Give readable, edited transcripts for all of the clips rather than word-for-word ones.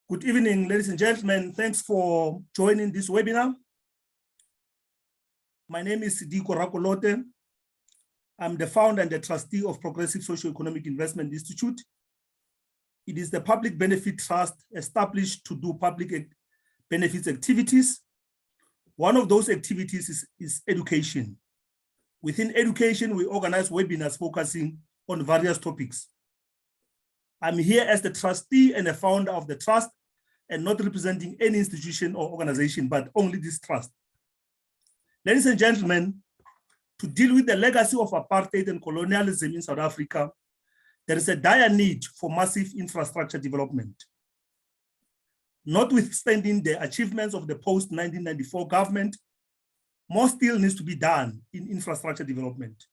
Good evening, ladies and gentlemen. Thanks for joining this webinar. My name is Sediko. I'm the founder and the trustee of Progressive Socio-Economic Investment Institute. It is the public benefit trust established to do public benefits activities. One of those activities is education. Within education, we organize webinars focusing on various topics. I'm here as the trustee and the founder of the trust and not representing any institution or organization, but only this trust. Ladies and gentlemen, to deal with the legacy of apartheid and colonialism in South Africa, there is a dire need for massive infrastructure development. Notwithstanding the achievements of the post-1994 government, more still needs to be done in infrastructure development.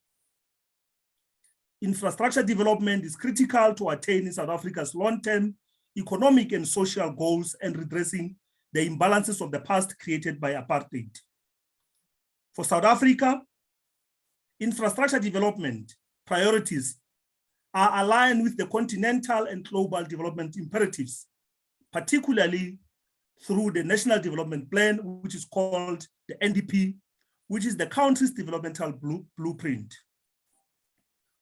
Infrastructure development is critical to attaining South Africa's long-term economic and social goals and redressing the imbalances of the past created by apartheid. For South Africa, infrastructure development priorities are aligned with the continental and global development imperatives, particularly through the National Development Plan, which is called the NDP, which is the country's developmental blueprint.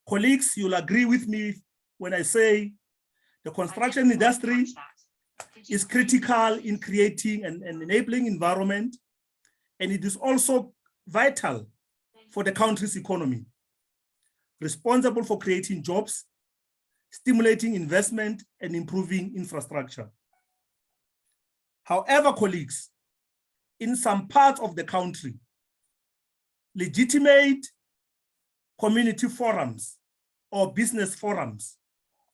Colleagues, you'll agree with me when I say the construction industry is critical in creating an enabling environment, and it is also vital for the country's economy, responsible for creating jobs, stimulating investment, and improving infrastructure. However, colleagues, in some parts of the country, legitimate community forums or business forums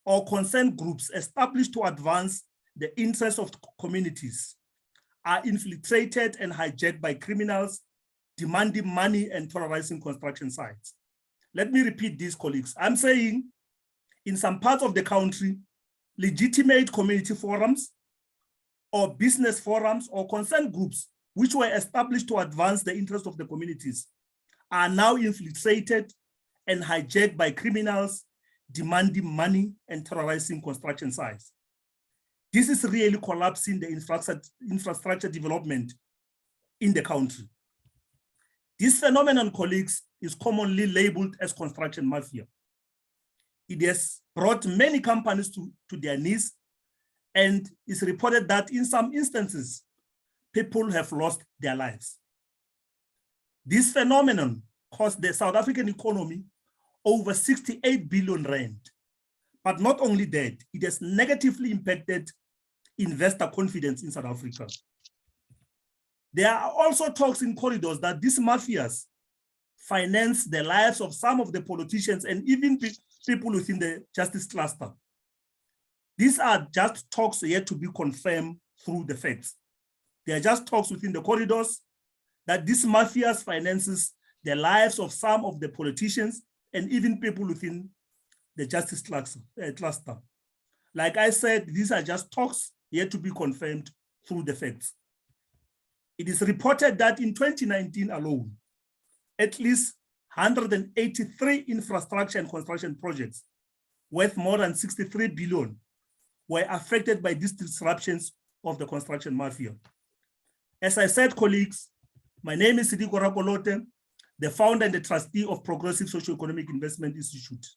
or concerned groups established to advance the interests of communities are infiltrated and hijacked by criminals demanding money and terrorizing construction sites. Let me repeat this, colleagues. I'm saying in some parts of the country, legitimate community forums or business forums or concerned groups which were established to advance the interests of the communities are now infiltrated and hijacked by criminals demanding money and terrorizing construction sites. This is really collapsing the infrastructure development in the country. This phenomenon, colleagues, is commonly labeled as construction mafia. It has brought many companies to their knees, and is reported that in some instances, people have lost their lives. This phenomenon cost the South African economy over 68 billion rand. But not only that, it has negatively impacted investor confidence in South Africa. There are also talks in corridors that these mafias finance the lives of some of the politicians and even people within the justice cluster. These are just talks yet to be confirmed through the facts. They are just talks within the corridors that these mafias finances the lives of some of the politicians and even people within the justice cluster. Like I said, these are just talks yet to be confirmed through the facts. It is reported that in 2019 alone, at least 183 infrastructure and construction projects worth more than 63 billion were affected by these disruptions of the construction mafia. As I said, colleagues, my name is Sediko, the founder and the trustee of Progressive Socio-Economic Investment Institute,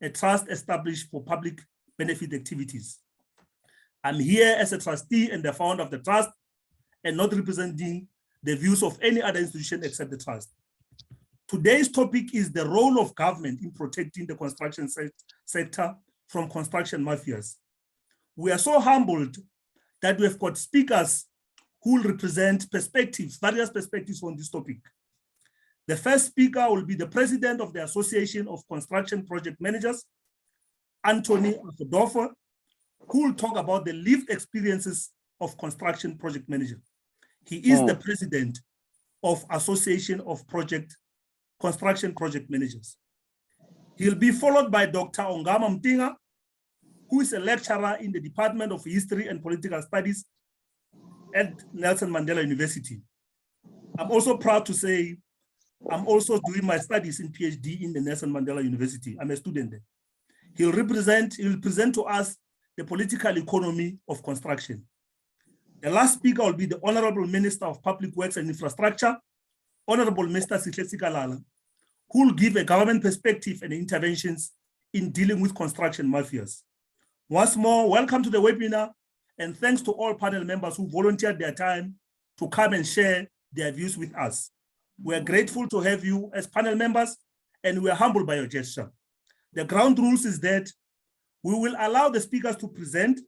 a trust established for public benefit activities. I'm here as a trustee and the founder of the trust and not representing the views of any other institution except the trust. Today's topic is the role of government in protecting the construction sector from construction mafias. We are so humbled that we've got speakers who will represent perspectives, various perspectives on this topic. The first speaker will be the president of the Association of Construction Project Managers, Anthony Afodofo, who will talk about the lived experiences of construction project managers. He is the president of Association of Construction Project Managers. He'll be followed by Dr. Ongama Mtinga, who is a lecturer in the Department of History and Political Studies at Nelson Mandela University. I'm also proud to say I'm also doing my studies in PhD in the Nelson Mandela University. I'm a student there. He'll present to us the political economy of construction. The last speaker will be the Honorable Minister of Public Works and Infrastructure, Honorable Mr. Sihle Sikalala, who will give a government perspective and interventions in dealing with construction mafias. Once more, welcome to the webinar, and thanks to all panel members who volunteered their time to come and share their views with us. We are grateful to have you as panel members, and we are humbled by your gesture. The ground rules is that we will allow the speakers to present,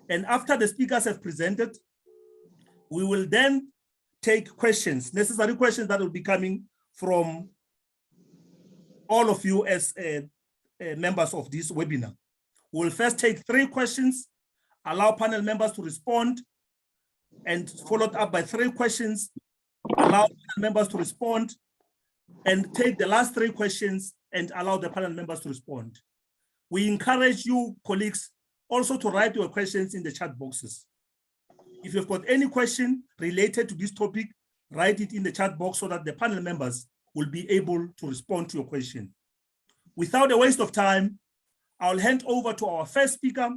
and after the speakers have presented, we will then take questions, necessary questions that will be coming from all of you as members of this webinar. We'll first take 3 questions, allow panel members to respond, and followed up by 3 questions, allow panel members to respond, and take the last 3 questions and allow the panel members to respond. We encourage you, colleagues, also to write your questions in the chat boxes. If you've got any question related to this topic, write it in the chat box so that the panel members will be able to respond to your question. Without a waste of time, I'll hand over to our first speaker,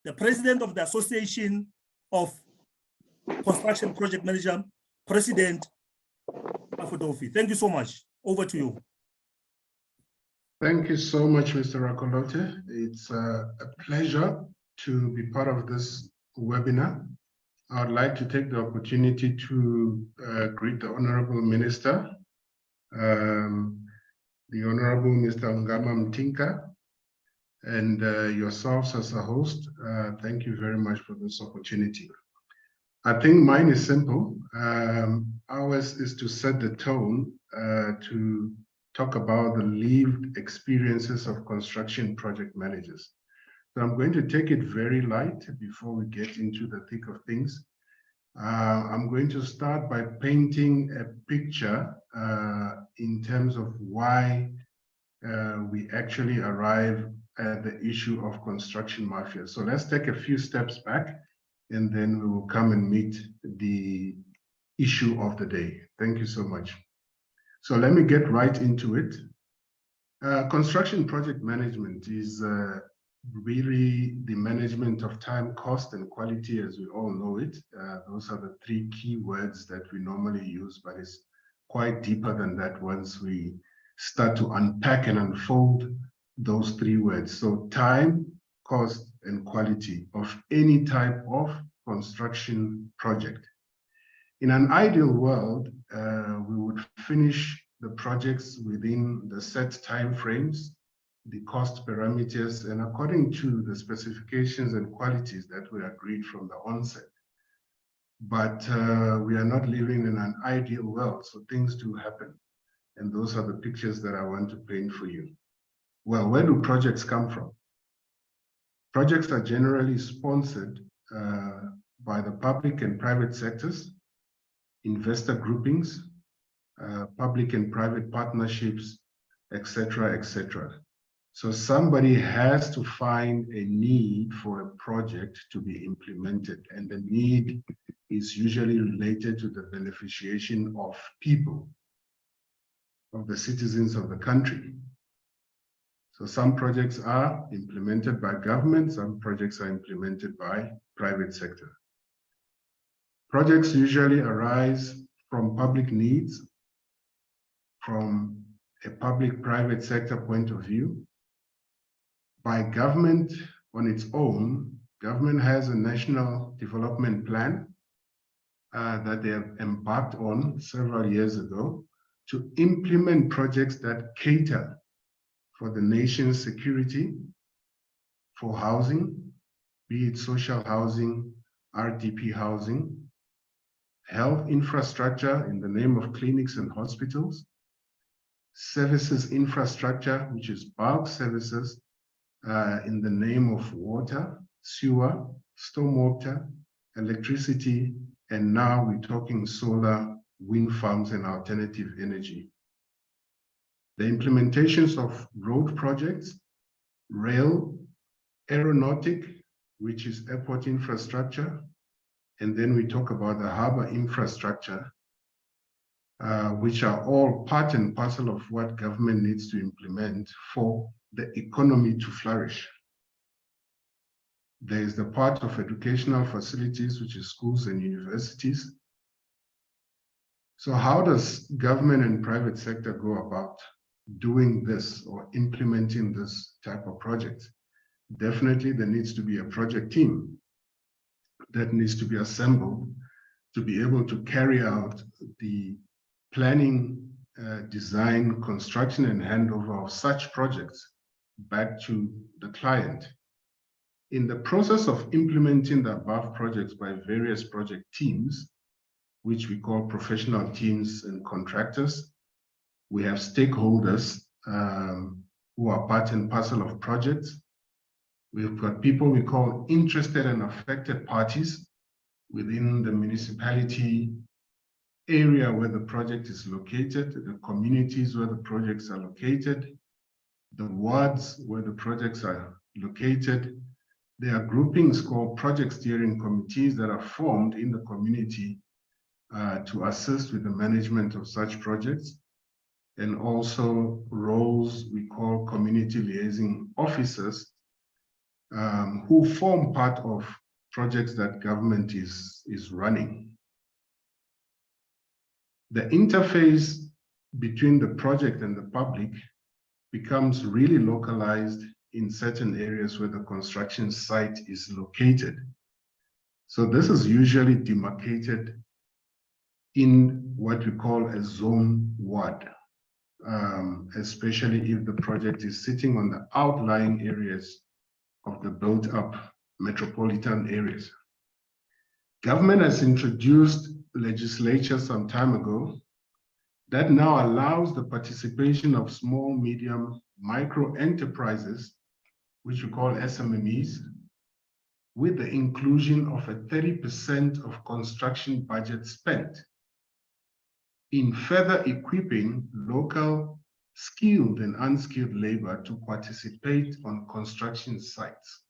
the President of the Association of Construction Project Manager, President Afodofi. Thank you so much. Over to you. Thank you so much, Mr. Rakolote. It's a pleasure to be part of this webinar. I'd like to take the opportunity to greet the Honorable Minister, the Honorable Mr. Ngama Mtinka, and yourselves as a host. Thank you very much for this opportunity. I think mine is simple. Ours is to set the tone to talk about the lived experiences of construction project managers. So I'm going to take it very light before we get into the thick of things. I'm going to start by painting a picture in terms of why we actually arrive at the issue of construction mafia. So let's take a few steps back, and then we will come and meet the issue of the day. Thank you so much. So let me get right into it. Construction project management is really the management of time, cost, and quality, as we all know it. Those are the 3 key words that we normally use, but it's quite deeper than that once we start to unpack and unfold those 3 words. So time, cost, and quality of any type of construction project. In an ideal world, we would finish the projects within the set time frames, the cost parameters, and according to the specifications and qualities that were agreed from the onset. But we are not living in an ideal world, so things do happen. And those are the pictures that I want to paint for you. Well, where do projects come from? Projects are generally sponsored by the public and private sectors, investor groupings, public and private partnerships, etc., etc. So somebody has to find a need for a project to be implemented, and the need is usually related to the beneficiation of people, of the citizens of the country. So some projects are implemented by government, some projects are implemented by private sector. Projects usually arise from public needs, from a public-private sector point of view. By government on its own, government has a national development plan that they have embarked on several years ago to implement projects that cater for the nation's security, for housing, be it social housing, RDP housing, health infrastructure in the name of clinics and hospitals, services infrastructure, which is bulk services in the name of water, sewer, stormwater, electricity, and now we're talking solar, wind farms, and alternative energy. The implementations of road projects, rail, aeronautic, which is airport infrastructure, and then we talk about the harbor infrastructure, which are all part and parcel of what government needs to implement for the economy to flourish. There is the part of educational facilities, which is schools and universities. So how does government and private sector go about doing this or implementing this type of project? Definitely there needs to be a project team that needs to be assembled to be able to carry out the planning, design, construction, and handover of such projects back to the client. In the process of implementing the above projects by various project teams, which we call professional teams and contractors, we have stakeholders who are part and parcel of projects. We've got people we call interested and affected parties within the municipality area where the project is located, the communities where the projects are located, the wards where the projects are located. There are groupings called project steering committees that are formed in the community to assist with the management of such projects, and also roles we call community liaison officers who form part of projects that government is running. The interface between the project and the public becomes really localized in certain areas where the construction site is located. So this is usually demarcated in what we call a zone ward, especially if the project is sitting on the outlying areas of the built-up metropolitan areas. Government has introduced legislation some time ago that now allows the participation of small, medium, micro enterprises, which we call SMMEs, with the inclusion of a 30% of construction budget spent in further equipping local skilled and unskilled labor to participate on construction sites.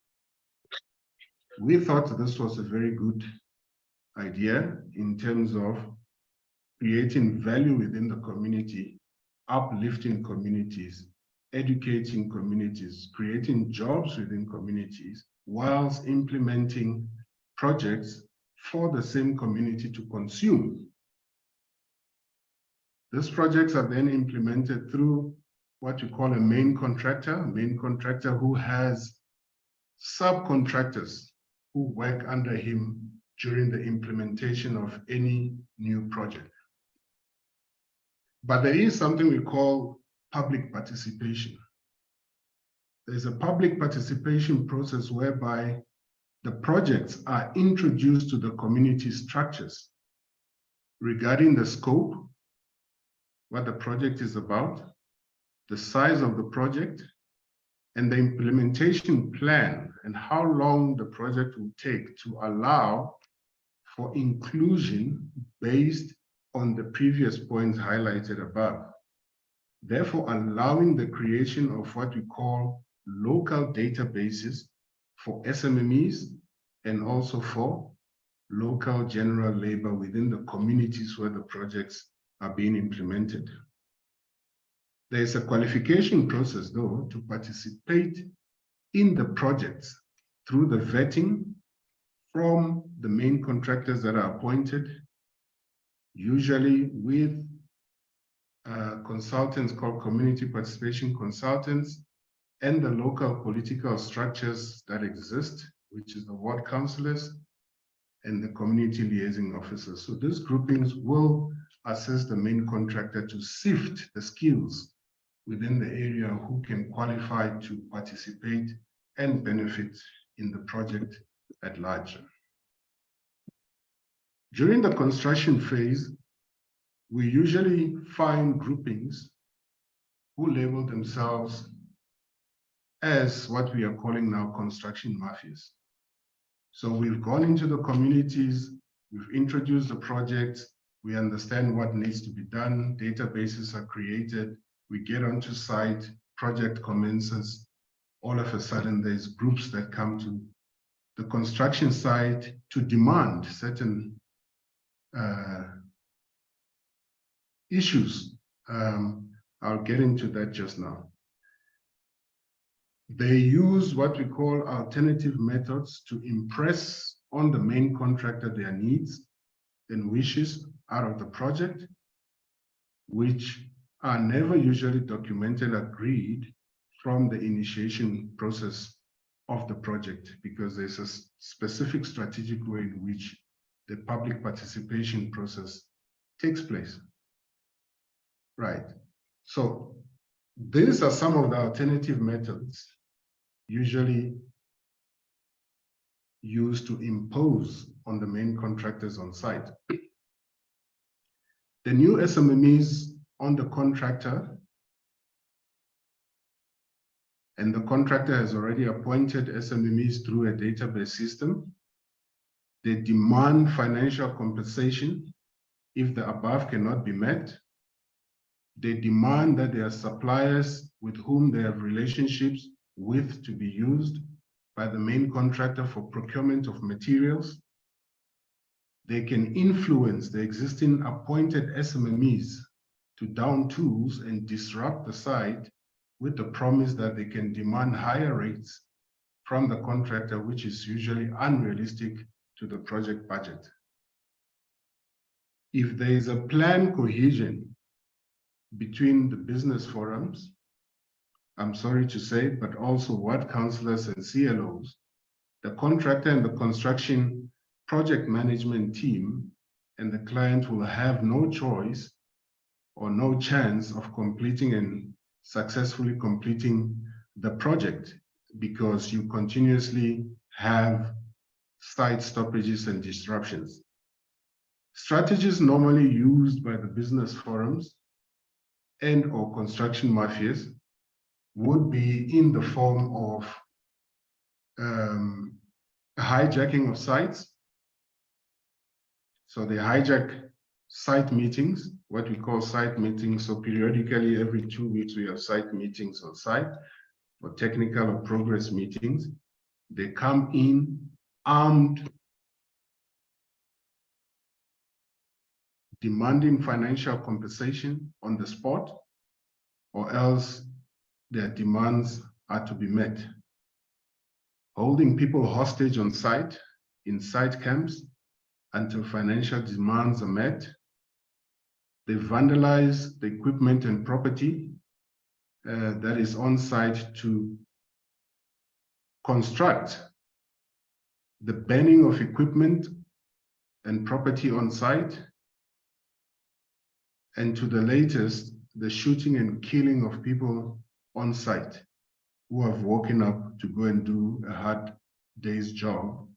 We thought this was a very good idea in terms of creating value within the community, uplifting communities, educating communities, creating jobs within communities, whilst implementing projects for the same community to consume. These projects are then implemented through what we call a main contractor who has subcontractors who work under him during the implementation of any new project. But there is something we call public participation. There's a public participation process whereby the projects are introduced to the community structures regarding the scope, what the project is about, the size of the project, and the implementation plan and how long the project will take to allow for inclusion based on the previous points highlighted above. Therefore, allowing the creation of what we call local databases for SMMEs and also for local general labor within the communities where the projects are being implemented. There is a qualification process, though, to participate in the projects through the vetting from the main contractors that are appointed, usually with consultants called community participation consultants, and the local political structures that exist, which is the ward councillors and the community liaison officers. So these groupings will assist the main contractor to sift the skills within the area who can qualify to participate and benefit in the project at large. During the construction phase, we usually find groupings who label themselves as what we are calling now construction mafias. So we've gone into the communities, we've introduced the projects, we understand what needs to be done, databases are created, we get onto site, project commences, all of a sudden there's groups that come to the construction site to demand certain issues. I'll get into that just now. They use what we call alternative methods to impress on the main contractor their needs and wishes out of the project, which are never usually documented, agreed from the initiation process of the project, because there's a specific strategic way in which the public participation process takes place. Right. So these are some of the alternative methods usually used to impose on the main contractors on site. The new SMMEs on the contractor, and the contractor has already appointed SMMEs through a database system. They demand financial compensation if the above cannot be met. They demand that their suppliers with whom they have relationships with to be used by the main contractor for procurement of materials. They can influence the existing appointed SMMEs to down tools and disrupt the site with the promise that they can demand higher rates from the contractor, which is usually unrealistic to the project budget. If there is a planned cohesion between the business forums, I'm sorry to say, but also ward councillors and CLOs, the contractor and the construction project management team and the client will have no choice or no chance of completing and successfully completing the project, because you continuously have site stoppages and disruptions. Strategies normally used by the business forums and or construction mafias would be in the form of hijacking of sites. So they hijack site meetings, what we call site meetings. So periodically, every 2 weeks, we have site meetings on site for technical or progress meetings. They come in armed, demanding financial compensation on the spot, or else their demands are to be met. Holding people hostage on site, in site camps, until financial demands are met. They vandalize the equipment and property that is on site to construct the banning of equipment and property on site, and to the latest, the shooting and killing of people on site who have woken up to go and do a hard day's job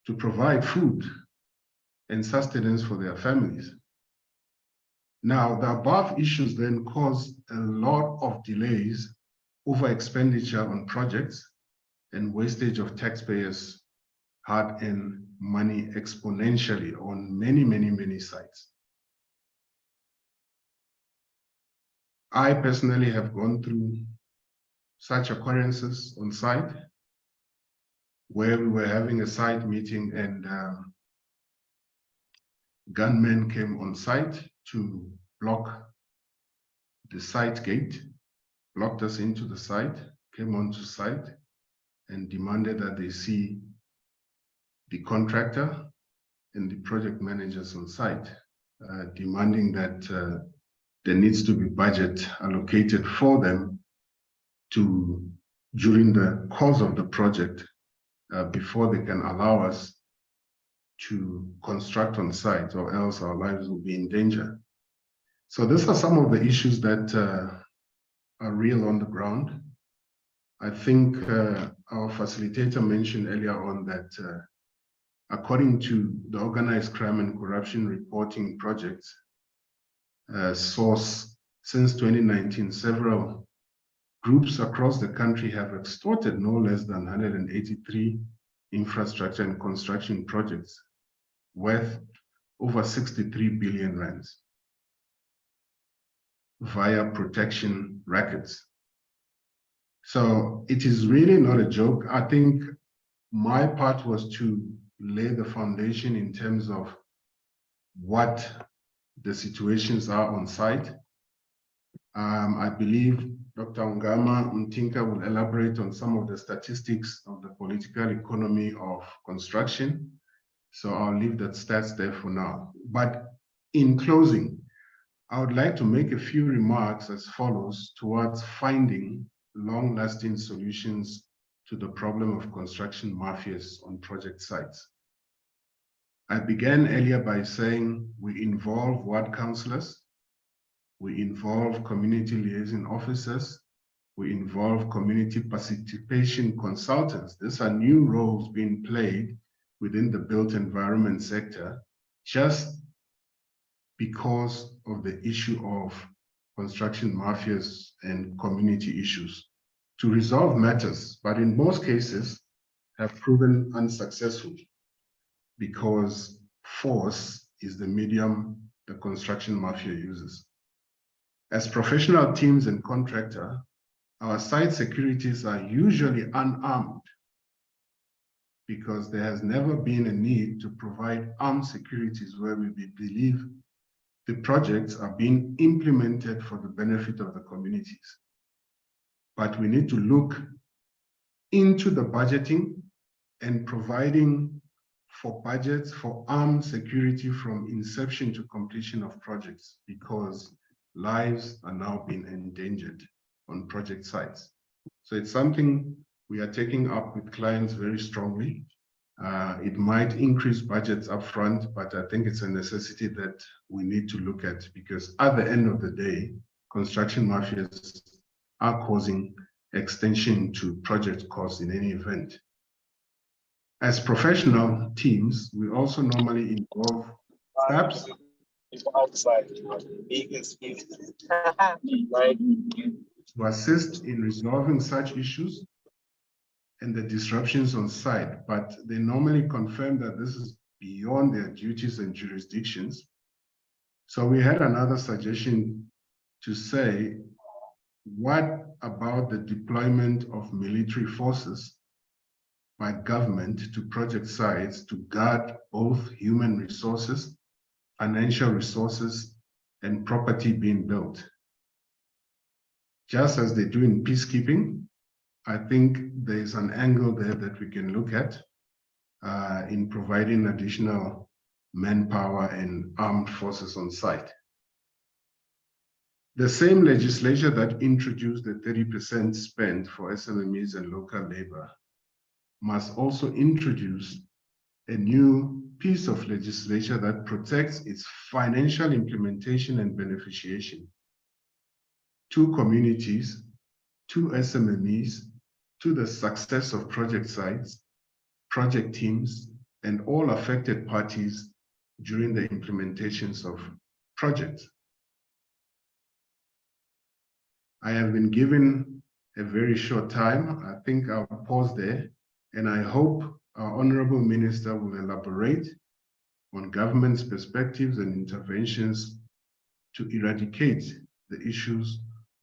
to provide food and sustenance for their families. Now, the above issues then cause a lot of delays, over expenditure on projects, and wastage of taxpayers' hard-earned money exponentially on many, many, many sites. I personally have gone through such occurrences on site, where we were having a site meeting and gunmen came on site to block the site gate, blocked us into the site, came onto site and demanded that they see the contractor and the project managers on site, demanding that there needs to be budget allocated for them to, during the course of the project, before they can allow us to construct on site, or else our lives will be in danger. So these are some of the issues that are real on the ground. I think our facilitator mentioned earlier on that according to the Organized Crime and Corruption Reporting Project's source, since 2019, several groups across the country have extorted no less than 183 infrastructure and construction projects worth over 63 billion rands via protection rackets. So it is really not a joke. I think my part was to lay the foundation in terms of what the situations are on site. I believe Dr. Ngama Mtinka will elaborate on some of the statistics of the political economy of construction. So I'll leave that stats there for now. But in closing, I would like to make a few remarks as follows towards finding long-lasting solutions to the problem of construction mafias on project sites. I began earlier by saying we involve ward councillors, we involve community liaison officers, we involve community participation consultants. These are new roles being played within the built environment sector just because of the issue of construction mafias and community issues to resolve matters, but in most cases have proven unsuccessful because force is the medium the construction mafia uses. As professional teams and contractor, our site securities are usually unarmed because there has never been a need to provide armed securities where we believe the projects are being implemented for the benefit of the communities. But we need to look into the budgeting and providing for budgets for armed security from inception to completion of projects because lives are now being endangered on project sites. So it's something we are taking up with clients very strongly. It might increase budgets upfront, but I think it's a necessity that we need to look at because at the end of the day, construction mafias are causing extension to project costs in any event. As professional teams, we also normally involve SAPs to assist in resolving such issues and the disruptions on site, but they normally confirm that this is beyond their duties and jurisdictions. So we had another suggestion to say, what about the deployment of military forces by government to project sites to guard both human resources, financial resources, and property being built? Just as they do in peacekeeping, I think there's an angle there that we can look at in providing additional manpower and armed forces on site. The same legislature that introduced the 30% spend for SMMEs and local labor must also introduce a new piece of legislation that protects its financial implementation and beneficiation to communities, to SMMEs, to the success of project sites, project teams, and all affected parties during the implementations of projects. I have been given a very short time. I think I'll pause there, and I hope our Honorable Minister will elaborate on government's perspectives and interventions to eradicate the issues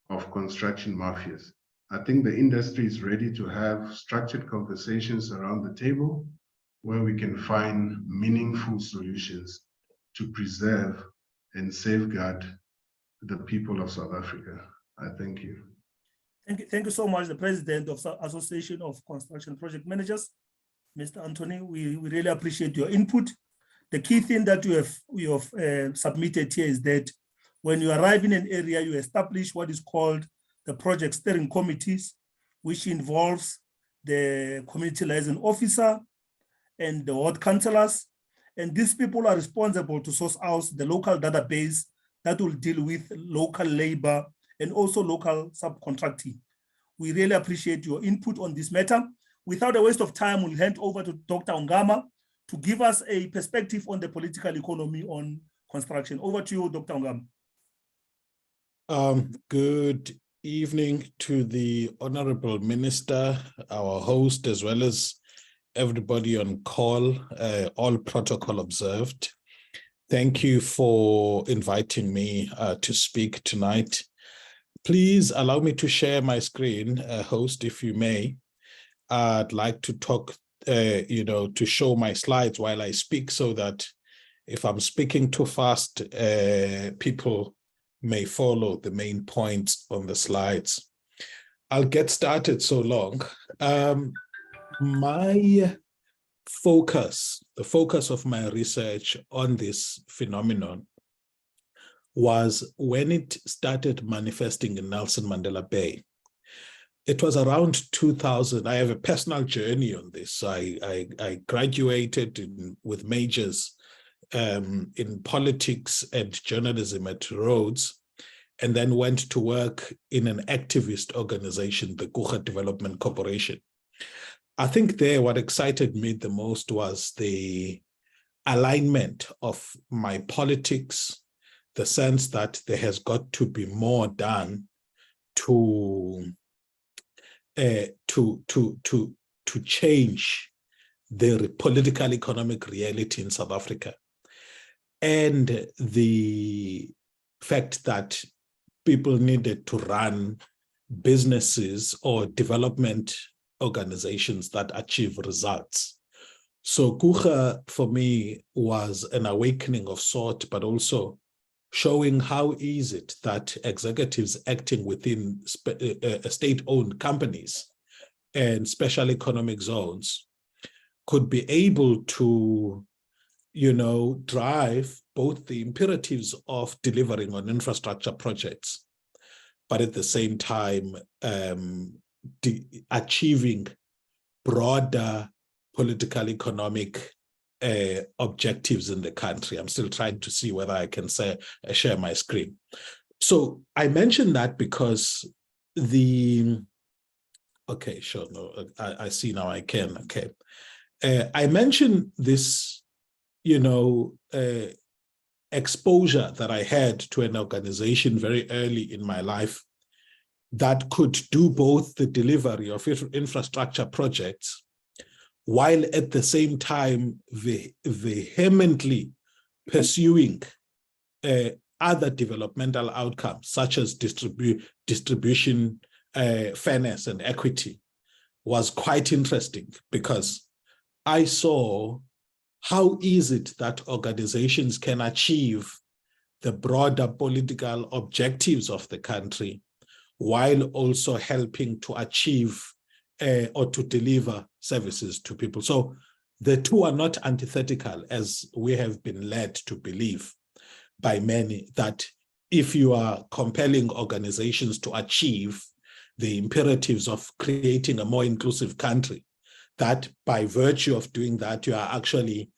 of construction mafias. I think the industry is ready to have structured conversations around the table where we can find meaningful solutions to preserve and safeguard the people of South Africa. I thank you. Thank you so much, the President of the Association of Construction Project Managers, Mr. Anthony. We really appreciate your input. The key thing that you have submitted here is that when you arrive in an area, you establish what is called the project steering committees, which involves the community liaison officer and the ward councillors. And these people are responsible to source out the local database that will deal with local labor and also local subcontracting. We really appreciate your input on this matter. Without a waste of time, we'll hand over to Dr. Ngama to give us a perspective on the political economy on construction. Over to you, Dr. Ngama. Good evening to the Honorable Minister, our host, as well as everybody on call, all protocol observed. Thank you for inviting me to speak tonight. Please allow me to share my screen, host, if you may. I'd like to talk, to show my slides while I speak so that if I'm speaking too fast, people may follow the main points on the slides. I'll get started so long. My focus, the focus of my research on this phenomenon was when it started manifesting in Nelson Mandela Bay. It was around 2000. I have a personal journey on this. I graduated with majors in politics and journalism at Rhodes, and then went to work in an activist organization, the Gucha Development Corporation. I think there what excited me the most was the alignment of my politics, the sense that there has got to be more done to change the political economic reality in South Africa, and the fact that people needed to run businesses or development organizations that achieve results. So Gucha for me was an awakening of sort, but also showing how is it that executives acting within state-owned companies and special economic zones could be able to, drive both the imperatives of delivering on infrastructure projects, but at the same time, achieving broader political economic objectives in the country. I'm still trying to see whether I can share my screen. So I mentioned that because okay, sure, no, I see now I can, okay. I mentioned this, exposure that I had to an organization very early in my life that could do both the delivery of infrastructure projects while at the same time vehemently pursuing other developmental outcomes, such as distribution, fairness, and equity, was quite interesting, because I saw how is it that organizations can achieve the broader political objectives of the country while also helping to achieve or to deliver services to people. So the two are not antithetical, as we have been led to believe by many, that if you are compelling organizations to achieve the imperatives of creating a more inclusive country, that by virtue of doing that, you are actually,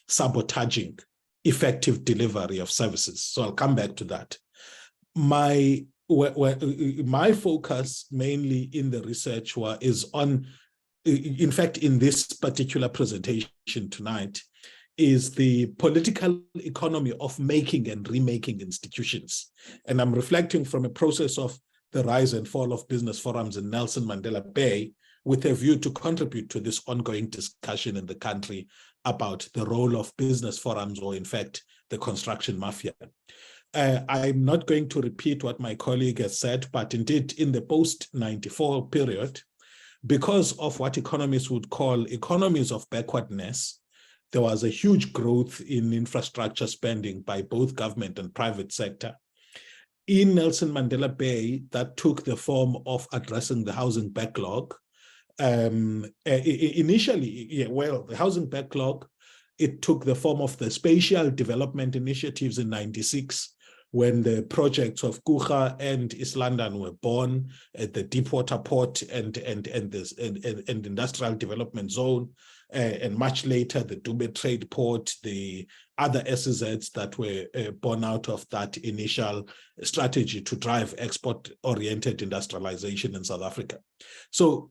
sabotaging effective delivery of services. So I'll come back to that. My focus mainly in the research is on, in fact, in this particular presentation tonight, is the political economy of making and remaking institutions. And I'm reflecting from a process of the rise and fall of business forums in Nelson Mandela Bay, with a view to contribute to this ongoing discussion in the country about the role of business forums, or in fact, the construction mafia. I'm not going to repeat what my colleague has said, but indeed in the post-94 period, because of what economists would call economies of backwardness, there was a huge growth in infrastructure spending by both government and private sector. In Nelson Mandela Bay, that took the form of addressing the housing backlog. Initially, the housing backlog, it took the form of the spatial development initiatives in '96, when the projects of Gucha and East London were born, at the Deepwater Port and Industrial Development Zone, and much later the Dube Trade Port, the other SEZs that were born out of that initial strategy to drive export-oriented industrialization in South Africa. So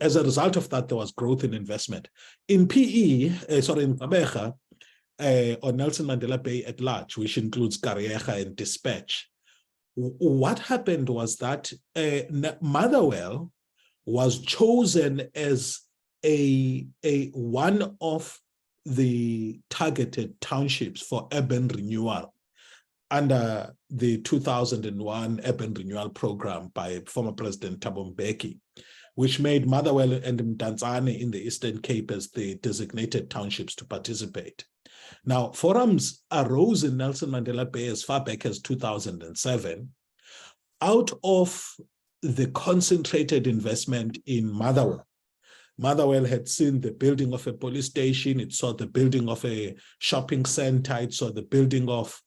as a result of that, there was growth in investment. In in Gqeberha, or Nelson Mandela Bay at large, which includes Kariega and Dispatch, what happened was that Motherwell was chosen as one of the targeted townships for urban renewal under the 2001 urban renewal program by former President Thabo Mbeki, which made Motherwell and Mdantsane in the Eastern Cape as the designated townships to participate. Now, forums arose in Nelson Mandela Bay as far back as 2007, out of the concentrated investment in Motherwell. Motherwell had seen the building of a police station, it saw the building of a shopping center, it saw the building of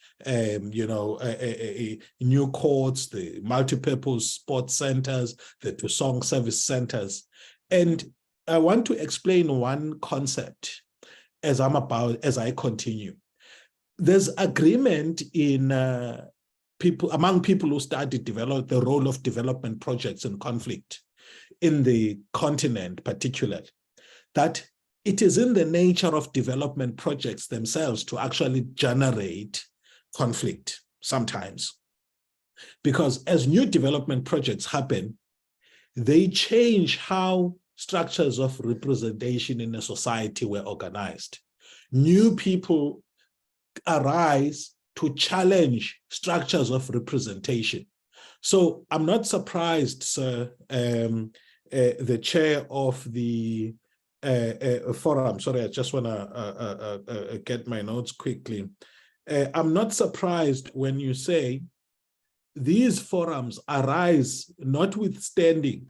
new courts, the multipurpose sports centers, the Tusong service centers. And I want to explain one concept as I continue. There's agreement in among people who study the role of development projects in conflict in the continent particularly, that it is in the nature of development projects themselves to actually generate conflict sometimes. Because as new development projects happen, they change how structures of representation in a society were organized. New people arise to challenge structures of representation. So I'm not surprised, sir, the chair of the forum, sorry, I just want to get my notes quickly. I'm not surprised when you say these forums arise notwithstanding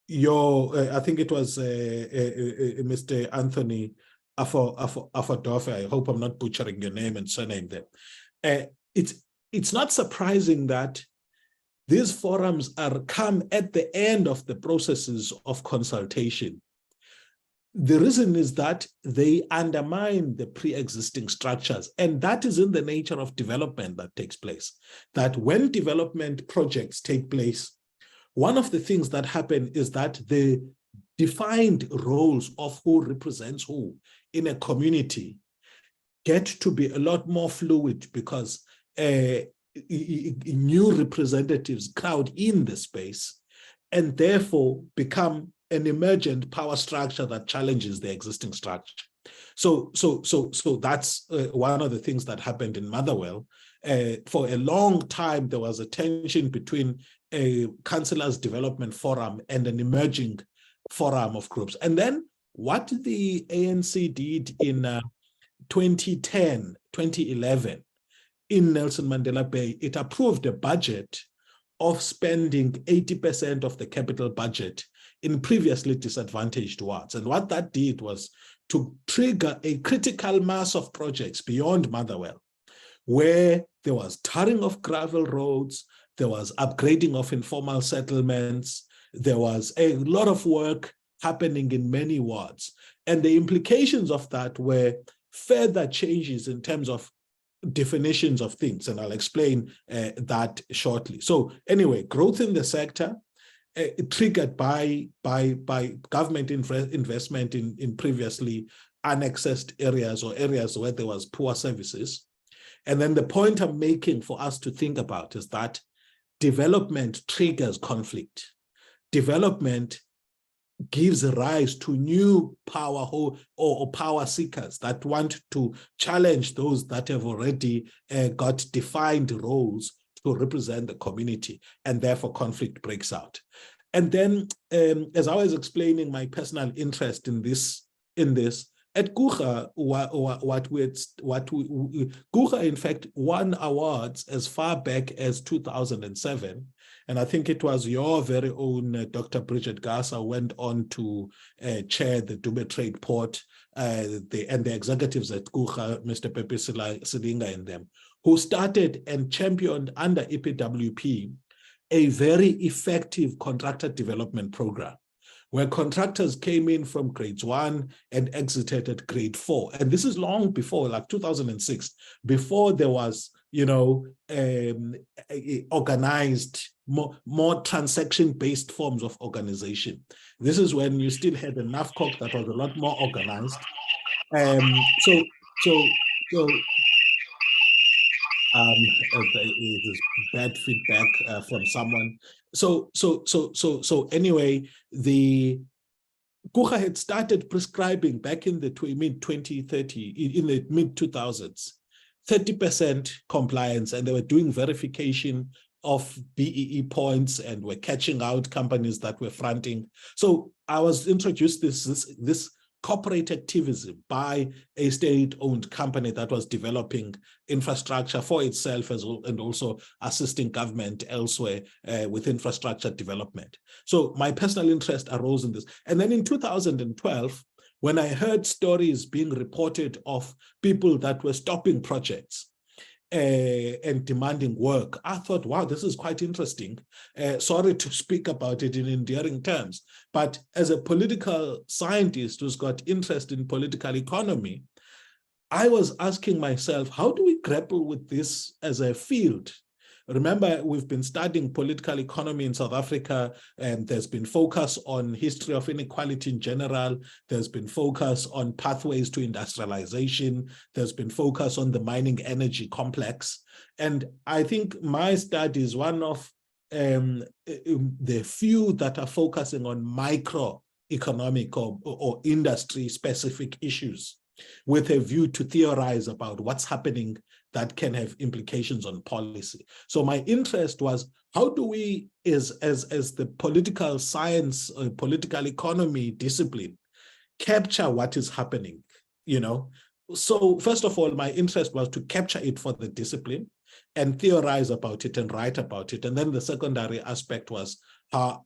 your, I think it was Mr. Anthony Afadofe, I hope I'm not butchering your name and surname there. It's not surprising that these forums come at the end of the processes of consultation. The reason is that they undermine the pre-existing structures, and that is in the nature of development that takes place. That when development projects take place, one of the things that happen is that the defined roles of who represents who in a community get to be a lot more fluid because new representatives crowd in the space and therefore become an emergent power structure that challenges the existing structure. So that's one of the things that happened in Motherwell. For a long time, there was a tension between a councillors' development forum and an emerging forum of groups. And then what the ANC did in 2010, 2011, in Nelson Mandela Bay, it approved a budget of spending 80% of the capital budget in previously disadvantaged wards. And what that did was to trigger a critical mass of projects beyond Motherwell, where there was tarring of gravel roads, there was upgrading of informal settlements, there was a lot of work happening in many wards. And the implications of that were further changes in terms of definitions of things, and I'll explain that shortly. So anyway, growth in the sector triggered by government investment in previously unaccessed areas or areas where there was poor services. And then the point I'm making for us to think about is that development triggers conflict. Development gives rise to new power or power seekers that want to challenge those that have already got defined roles to represent the community, and therefore conflict breaks out. And then, as I was explaining my personal interest in this, at Guga, Guga in fact won awards as far back as 2007. And I think it was your very own Dr. Bridget Gasa went on to chair the Dube Trade Port and the executives at Guga, Mr. Pepe Silinga and them, who started and championed under EPWP a very effective contractor development program, where contractors came in from grades 1 and exited at grade 4. And this is long before, like 2006, before there was, organized, more transaction-based forms of organization. This is when you still had a NAFCOC that was a lot more organized. There's bad feedback from someone. So anyway, the Guga had started prescribing back in the mid-2030, in the mid-2000s, 30% compliance, and they were doing verification of BEE points and were catching out companies that were fronting. So I was introduced this corporate activism by a state-owned company that was developing infrastructure for itself as well, and also assisting government elsewhere with infrastructure development. So my personal interest arose in this. And then in 2012, when I heard stories being reported of people that were stopping projects and demanding work, I thought, wow, this is quite interesting. Sorry to speak about it in endearing terms, but as a political scientist who's got interest in political economy, I was asking myself, how do we grapple with this as a field? Remember, we've been studying political economy in South Africa, and there's been focus on history of inequality in general. There's been focus on pathways to industrialization. There's been focus on the mining energy complex. And I think my study is one of the few that are focusing on microeconomic or industry-specific issues with a view to theorize about what's happening that can have implications on policy. So my interest was, how do we, as the political science, political economy discipline, capture what is happening, you know? So first of all, my interest was to capture it for the discipline and theorize about it and write about it. And then the secondary aspect was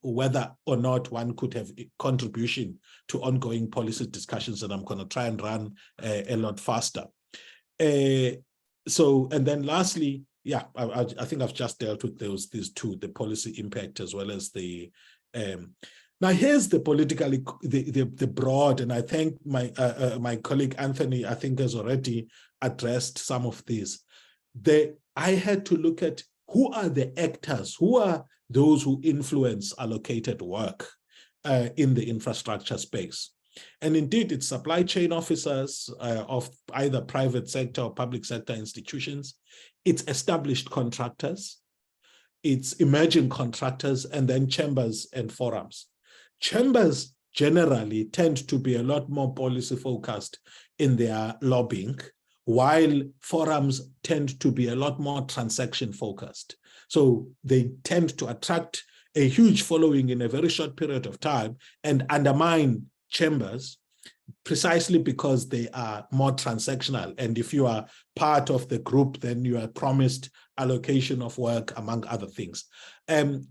whether or not one could have a contribution to ongoing policy discussions, and I'm going to try and run a lot faster. So, and then lastly, yeah, I think I've just dealt with these two, the policy impact as well as the, now here's the politically, the broad, and I think my colleague Anthony, I think, has already addressed some of these. I had to look at who are the actors, who are those who influence allocated work in the infrastructure space. And indeed, it's supply chain officers of either private sector or public sector institutions. It's established contractors, it's emerging contractors, and then chambers and forums. Chambers generally tend to be a lot more policy focused in their lobbying, while forums tend to be a lot more transaction focused. So they tend to attract a huge following in a very short period of time and undermine chambers precisely because they are more transactional. And if you are part of the group, then you are promised allocation of work, among other things.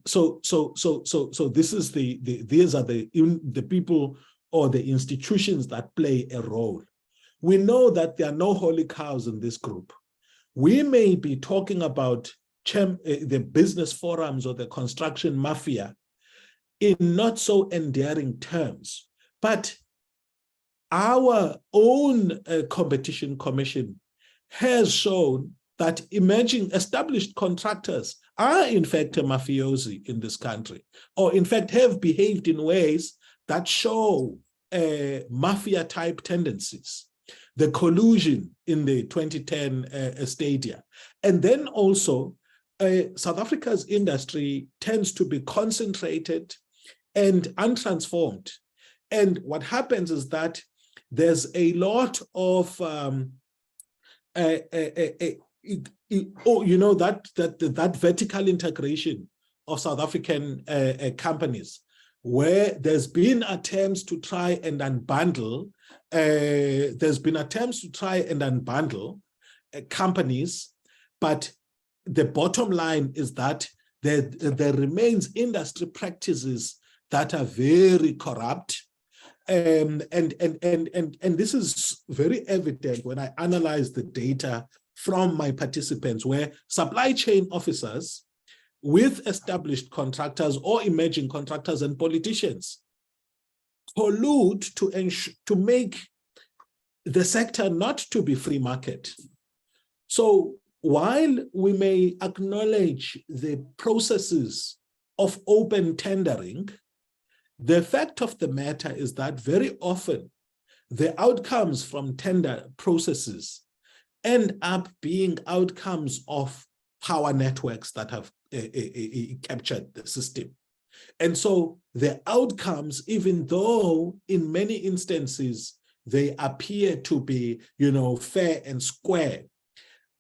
So this is these are the people or the institutions that play a role. We know that there are no holy cows in this group. We may be talking about the business forums or the construction mafia in not so endearing terms, but our own competition commission has shown that emerging established contractors are in fact a mafiosi in this country, or in fact have behaved in ways that show mafia type tendencies. The collusion in the 2010 stadia. And then also, South Africa's industry tends to be concentrated and untransformed. And what happens is that there's a lot of, that vertical integration of South African companies, where there's been attempts to try and unbundle, companies, but the bottom line is that there remains industry practices that are very corrupt. And this is very evident when I analyze the data from my participants, where supply chain officers with established contractors or emerging contractors and politicians collude to make the sector not to be free market. So while we may acknowledge the processes of open tendering, the fact of the matter is that very often the outcomes from tender processes end up being outcomes of power networks that have captured the system. And so the outcomes, even though in many instances they appear to be, fair and square,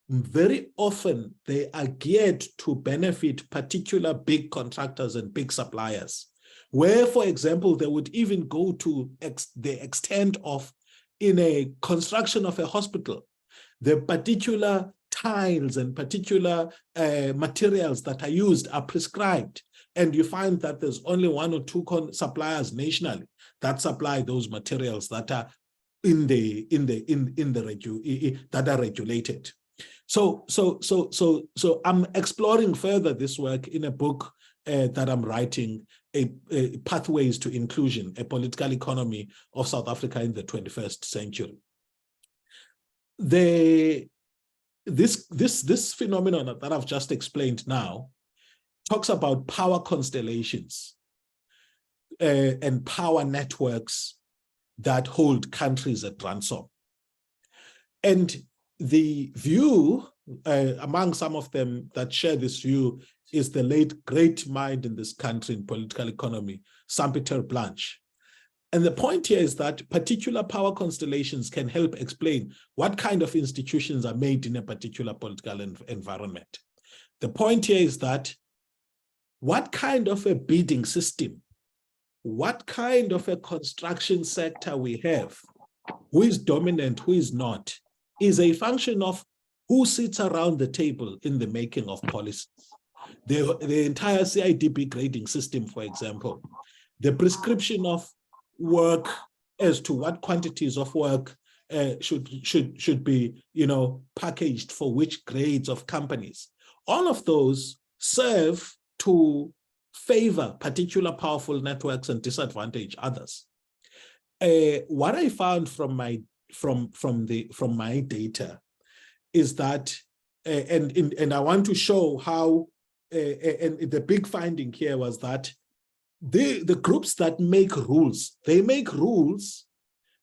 very often they are geared to benefit particular big contractors and big suppliers where, for example, they would even go to the extent of, in a construction of a hospital, the particular tiles and particular materials that are used are prescribed. And you find that there's only one or two suppliers nationally that supply those materials that are that are regulated. So I'm exploring further this work in a book that I'm writing, Pathways to Inclusion, a Political Economy of South Africa in the 21st Century. This phenomenon that I've just explained now talks about power constellations and power networks that hold countries at ransom. And the view, among some of them that share this view, is the late great mind in this country in political economy, Saint-Peter Blanche. And the point here is that particular power constellations can help explain what kind of institutions are made in a particular political environment. The point here is that what kind of a bidding system, what kind of a construction sector we have, who is dominant, who is not, is a function of who sits around the table in the making of policies. The entire CIDP grading system, for example, the prescription of work as to what quantities of work should be, packaged for which grades of companies. All of those serve to favor particular powerful networks and disadvantage others. What I found from my data is that, and I want to show how, and the big finding here was that the groups that make rules, they make rules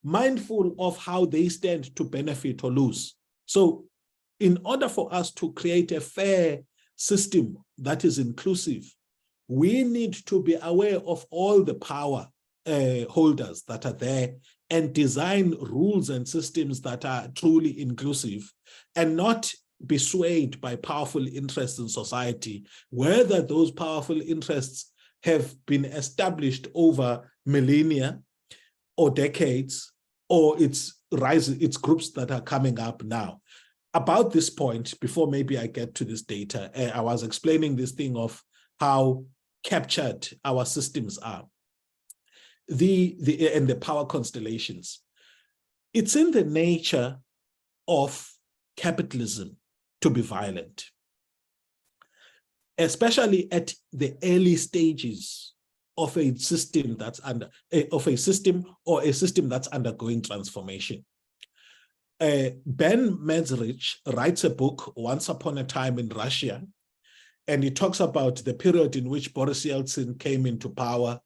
mindful of how they stand to benefit or lose. So in order for us to create a fair system that is inclusive, we need to be aware of all the power holders that are there and design rules and systems that are truly inclusive and not be swayed by powerful interests in society, whether those powerful interests have been established over millennia or decades, or it's groups that are coming up now. About this point, before maybe I get to this data, I was explaining this thing of how captured our systems are, and the power constellations. It's in the nature of capitalism to be violent, especially at the early stages of a system that's a system that's undergoing transformation. Ben Mezrich writes a book, Once Upon a Time in Russia, and he talks about the period in which Boris Yeltsin came into power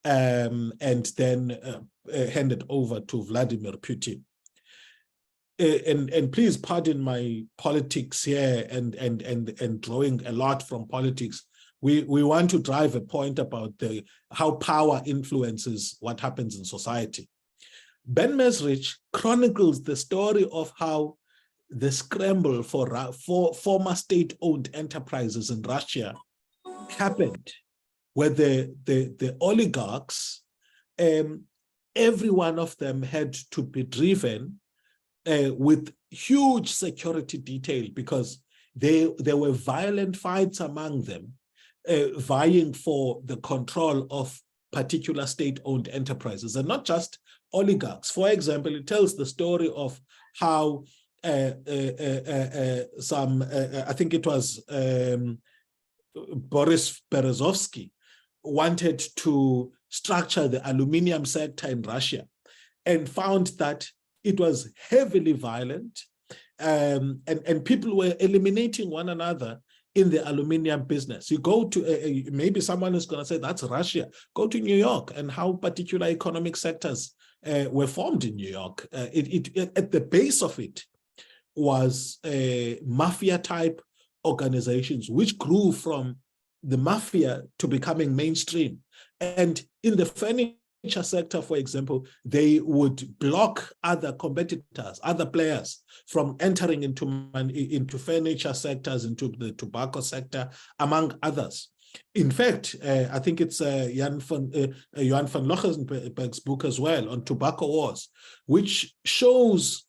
and then handed over to Vladimir Putin. And please pardon my politics here and drawing a lot from politics. We want to drive a point about how power influences what happens in society. Ben Mezrich chronicles the story of how the scramble for former state-owned enterprises in Russia happened, where the oligarchs, every one of them had to be driven with huge security detail because there were violent fights among them, vying for the control of particular state-owned enterprises, and not just oligarchs. For example, it tells the story of how I think it was Boris Berezovsky wanted to structure the aluminum sector in Russia and found that it was heavily violent, and people were eliminating one another in the aluminum business. You go to, maybe someone is going to say, that's Russia. Go to New York and how particular economic sectors were formed in New York. At the base of it was mafia-type organizations, which grew from the mafia to becoming mainstream. And in the furniture sector, for example, they would block other competitors, other players from entering into furniture sectors, into the tobacco sector, among others. In fact, I think it's Johan van Lochenberg's book as well on tobacco wars, which shows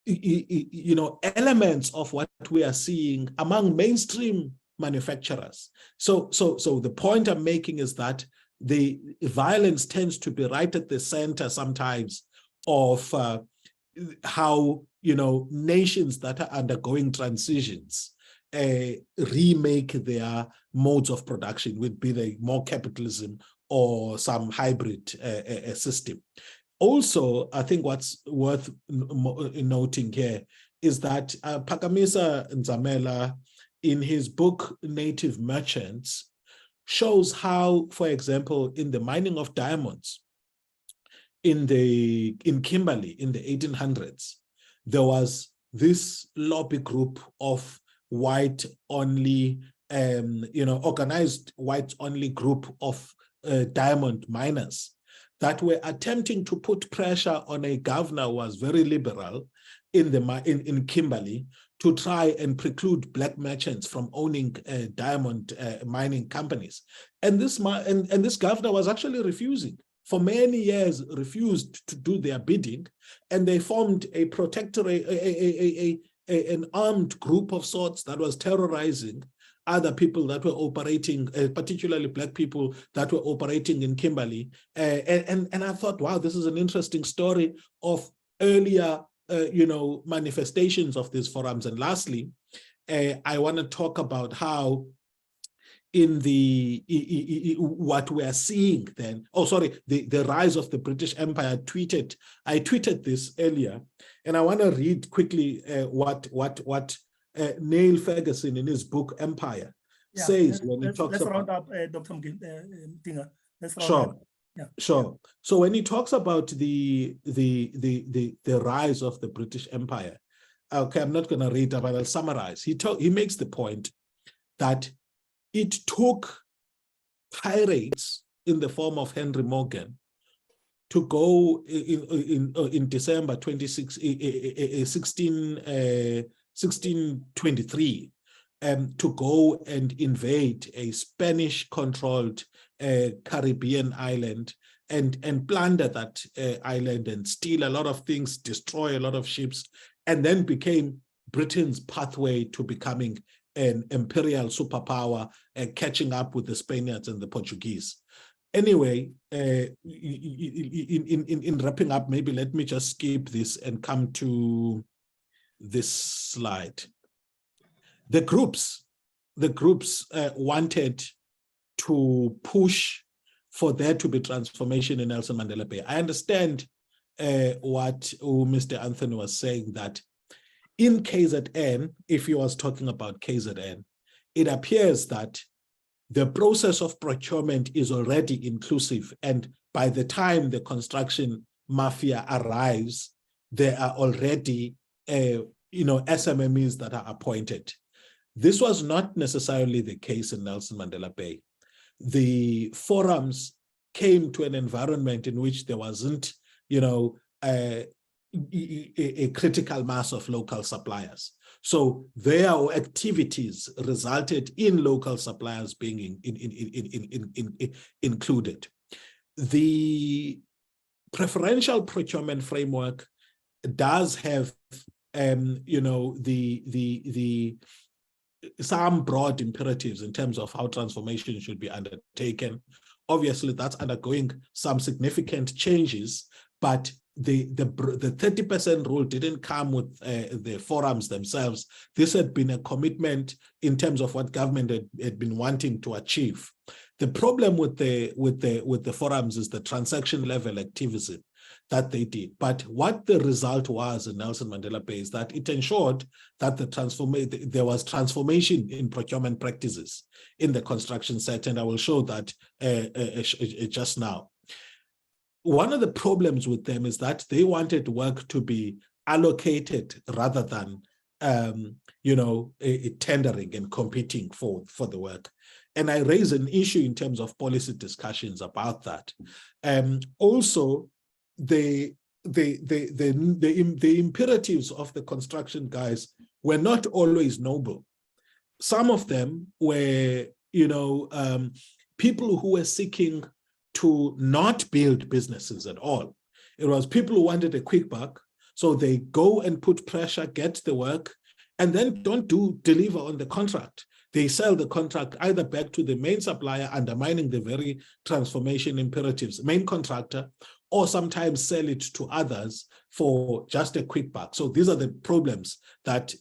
elements of what we are seeing among mainstream manufacturers. So the point I'm making is that the violence tends to be right at the center sometimes of how nations that are undergoing transitions remake their modes of production, would be the more capitalism or some hybrid system. Also, I think what's worth noting here is that Phakamisa Nzamela, in his book Native Merchants, shows how, for example, in the mining of diamonds in Kimberley in the 1800s, there was this lobby group of white-only, organized white-only group of diamond miners that were attempting to put pressure on a governor who was very liberal in Kimberley to try and preclude black merchants from owning diamond mining companies. And this governor was actually refusing. For many years, refused to do their bidding, and they formed a protectorate, an armed group of sorts that was terrorizing other people that were operating, particularly black people that were operating in Kimberley. And I thought, wow, this is an interesting story of earlier, manifestations of these forums. And lastly, I want to talk about how in what we are seeing then, the rise of the British Empire. I tweeted this earlier, and I want to read quickly what Neil Ferguson in his book Empire says when he talks about. Let's round up, Dr. Mtinga. Let's round Sure. up. Yeah. Sure. So when he talks about the rise of the British Empire, okay, I'm not going to read it, but I'll summarize. He makes the point that it took pirates in the form of Henry Morgan to go in December 1623 to go and invade a Spanish-controlled Caribbean island and plunder that island and steal a lot of things, destroy a lot of ships, and then became Britain's pathway to becoming an imperial superpower and catching up with the Spaniards and the Portuguese. Anyway, in wrapping up, maybe let me just skip this and come to this slide. The groups wanted to push for there to be transformation in Nelson Mandela Bay. I understand what Mr. Anthony was saying, that in KZN, if he was talking about KZN, it appears that the process of procurement is already inclusive. And by the time the construction mafia arrives, there are already SMMEs that are appointed. This was not necessarily the case in Nelson Mandela Bay. The forums came to an environment in which there wasn't, a critical mass of local suppliers. So their activities resulted in local suppliers being included. The preferential procurement framework does have, some broad imperatives in terms of how transformation should be undertaken. Obviously, that's undergoing some significant changes, but the 30% rule didn't come with the forums themselves. This had been a commitment in terms of what government had been wanting to achieve. The problem with the forums is the transaction level activism that they did. But what the result was in Nelson Mandela Bay is that it ensured that there was transformation in procurement practices in the construction sector, and I will show that just now. One of the problems with them is that they wanted work to be allocated rather than tendering and competing for the work. And I raise an issue in terms of policy discussions about that. Also, the imperatives of the construction guys were not always noble. Some of them were people who were seeking to not build businesses at all. It was people who wanted a quick buck, so they go and put pressure, get the work, and then don't deliver on the contract. They sell the contract either back to the main supplier, undermining the very transformation imperatives, main contractor, or sometimes sell it to others for just a quick buck. So these are the problems that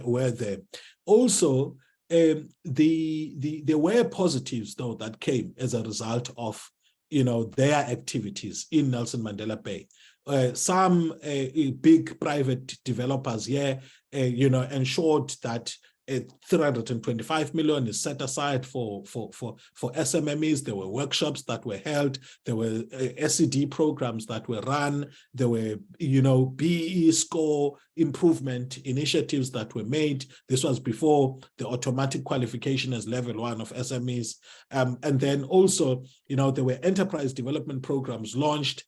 were there. Also, there were positives, though, that came as a result of their activities in Nelson Mandela Bay. Some big private developers here, ensured that 325 million is set aside for SMMEs. There were workshops that were held. There were SED programs that were run. There were, BE score improvement initiatives that were made. This was before the automatic qualification as level 1 of SMEs. And then also, there were enterprise development programs launched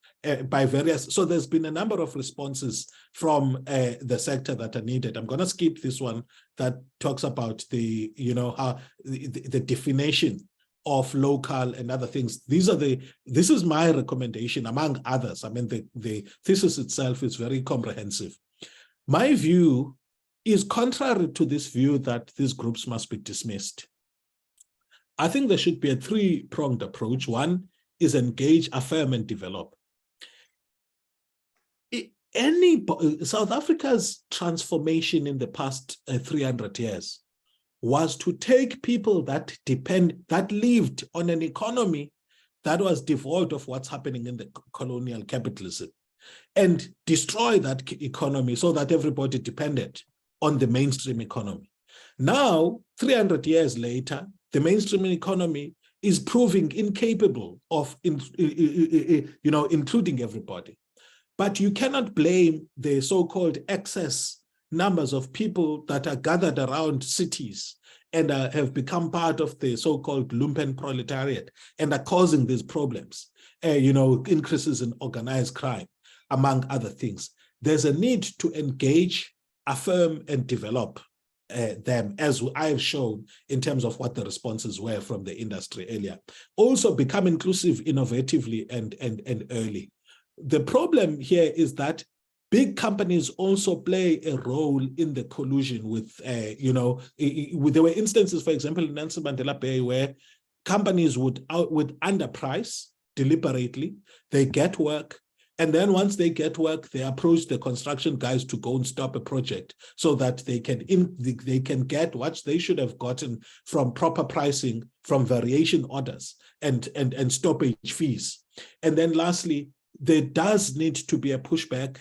by various. So there's been a number of responses from the sector that are needed. I'm going to skip this one that talks about the definition of local and other things. This is my recommendation among others. I mean, the thesis itself is very comprehensive. My view is contrary to this view that these groups must be dismissed. I think there should be a three-pronged approach. One is engage, affirm, and develop. South Africa's transformation in the past 300 years was to take people that lived on an economy that was devoid of what's happening in the colonial capitalism and destroy that economy so that everybody depended on the mainstream economy. Now, 300 years later, the mainstream economy is proving incapable of including everybody. But you cannot blame the so-called excess numbers of people that are gathered around cities and have become part of the so-called lumpen proletariat and are causing these problems, increases in organized crime, among other things. There's a need to engage, affirm, and develop them, as I have shown in terms of what the responses were from the industry earlier. Also become inclusive innovatively and early. The problem here is that big companies also play a role in the collusion with, there were instances, for example, in Nelson Mandela Bay, where companies would underprice deliberately, they get work, and then once they get work, they approach the construction guys to go and stop a project so that they can get what they should have gotten from proper pricing, from variation orders and stoppage fees. And then lastly, there does need to be a pushback,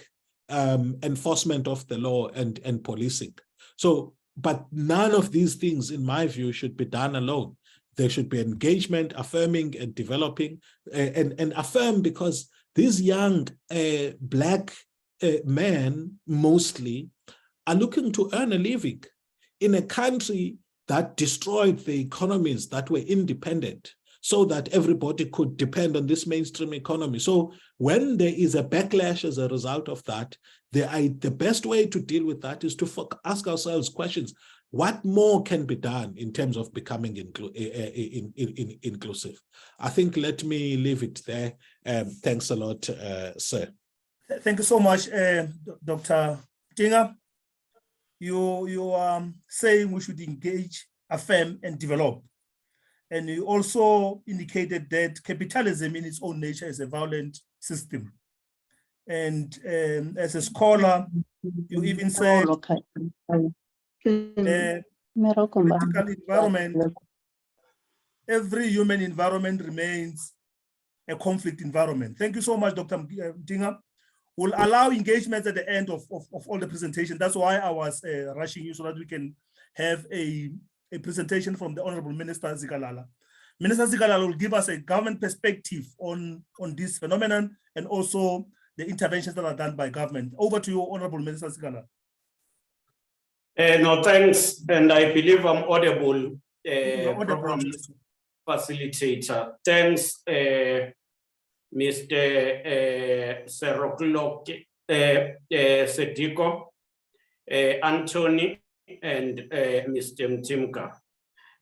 enforcement of the law and policing. So, but none of these things, in my view, should be done alone. There should be engagement, affirming and developing, and affirm, because these young Black men mostly are looking to earn a living in a country that destroyed the economies that were independent, so that everybody could depend on this mainstream economy. So when there is a backlash as a result of that, the best way to deal with that is to ask ourselves questions. What more can be done in terms of becoming inclusive? I think let me leave it there. Thanks a lot, sir. Thank you so much, Dr. Tinga. You are saying we should engage, affirm, and develop. And you also indicated that capitalism in its own nature is a violent system. And as a scholar, you even said political environment, every human environment remains a conflict environment. Thank you so much, Dr. Tinga. We'll allow engagement at the end of all the presentation. That's why I was rushing you, so that we can have a presentation from the Honorable Minister Zikalala. Minister Zikalala will give us a government perspective on this phenomenon and also the interventions that are done by government. Over to you, Honorable Minister Zikalala. No, thanks. And I believe I'm audible, Program facilitator. Thanks, Mr. Seroklo, Sediko, Anthony, and Mr. Mtimka.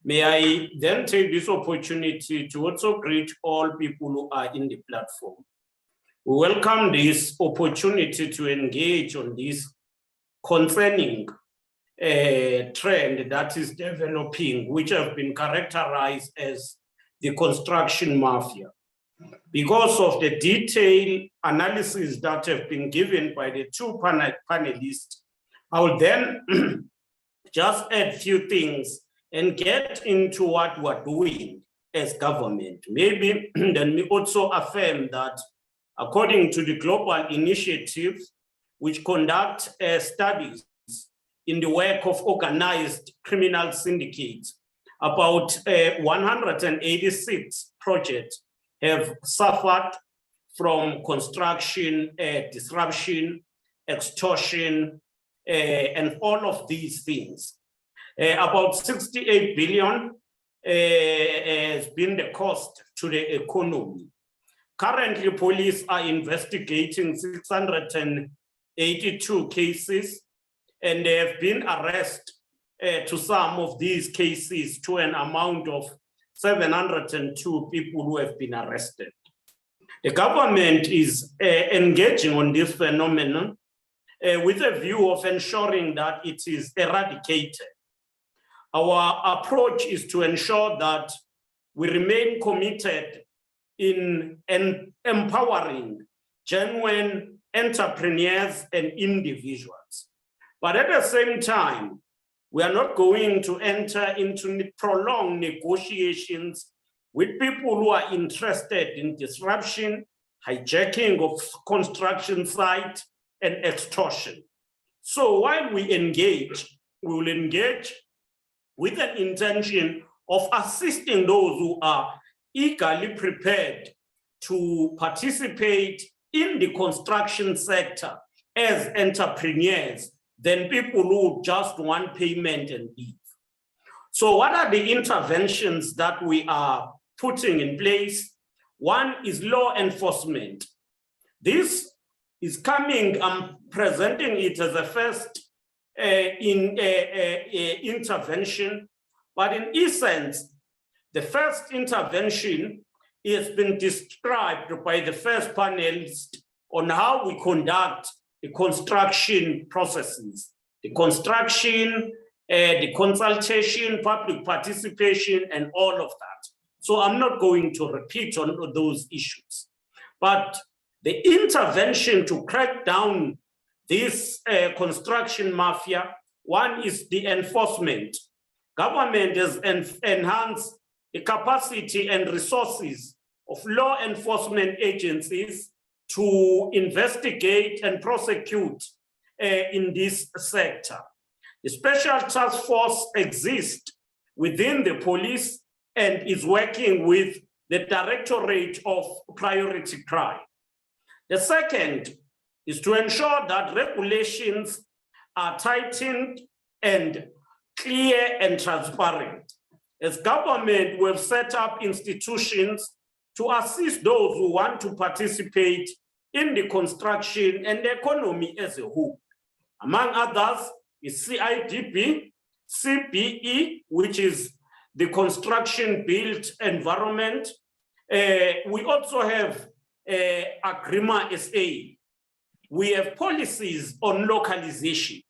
May I then take this opportunity to also greet all people who are in the platform. We welcome this opportunity to engage on this concerning trend that is developing, which have been characterized as the construction mafia. Because of the detailed analysis that have been given by the two panelists, I will then just add a few things and get into what we're doing as government. Maybe then we also affirm that according to the global initiatives which conduct studies in the work of organized criminal syndicates, about 186 projects have suffered from construction disruption, extortion, and all of these things. About 68 billion has been the cost to the economy. Currently, police are investigating 682 cases, and there have been arrests to some of these cases to an amount of 702 people who have been arrested. The government is engaging on this phenomenon with a view of ensuring that it is eradicated. Our approach is to ensure that we remain committed in empowering genuine entrepreneurs and individuals. But at the same time, we are not going to enter into prolonged negotiations with people who are interested in disruption, hijacking of construction sites, and extortion. So while we engage, we will engage with an intention of assisting those who are eagerly prepared to participate in the construction sector as entrepreneurs than people who just want payment and leave. So what are the interventions that we are putting in place? One is law enforcement. This is coming, I'm presenting it as a first intervention, but in essence, the first intervention has been described by the first panelist on how we conduct the construction processes, the construction, the consultation, public participation, and all of that. So I'm not going to repeat on those issues, but the intervention to crack down this construction mafia, one is the enforcement. Government has enhanced the capacity and resources of law enforcement agencies to investigate and prosecute in this sector. The special task force exists within the police and is working with the Directorate of Priority Crime. The second is to ensure that regulations are tightened and clear and transparent. As government, we've set up institutions to assist those who want to participate in the construction and the economy as a whole. Among others is CIDP, CBE, which is the construction built environment. We also have Agrima SA. We have policies on localization,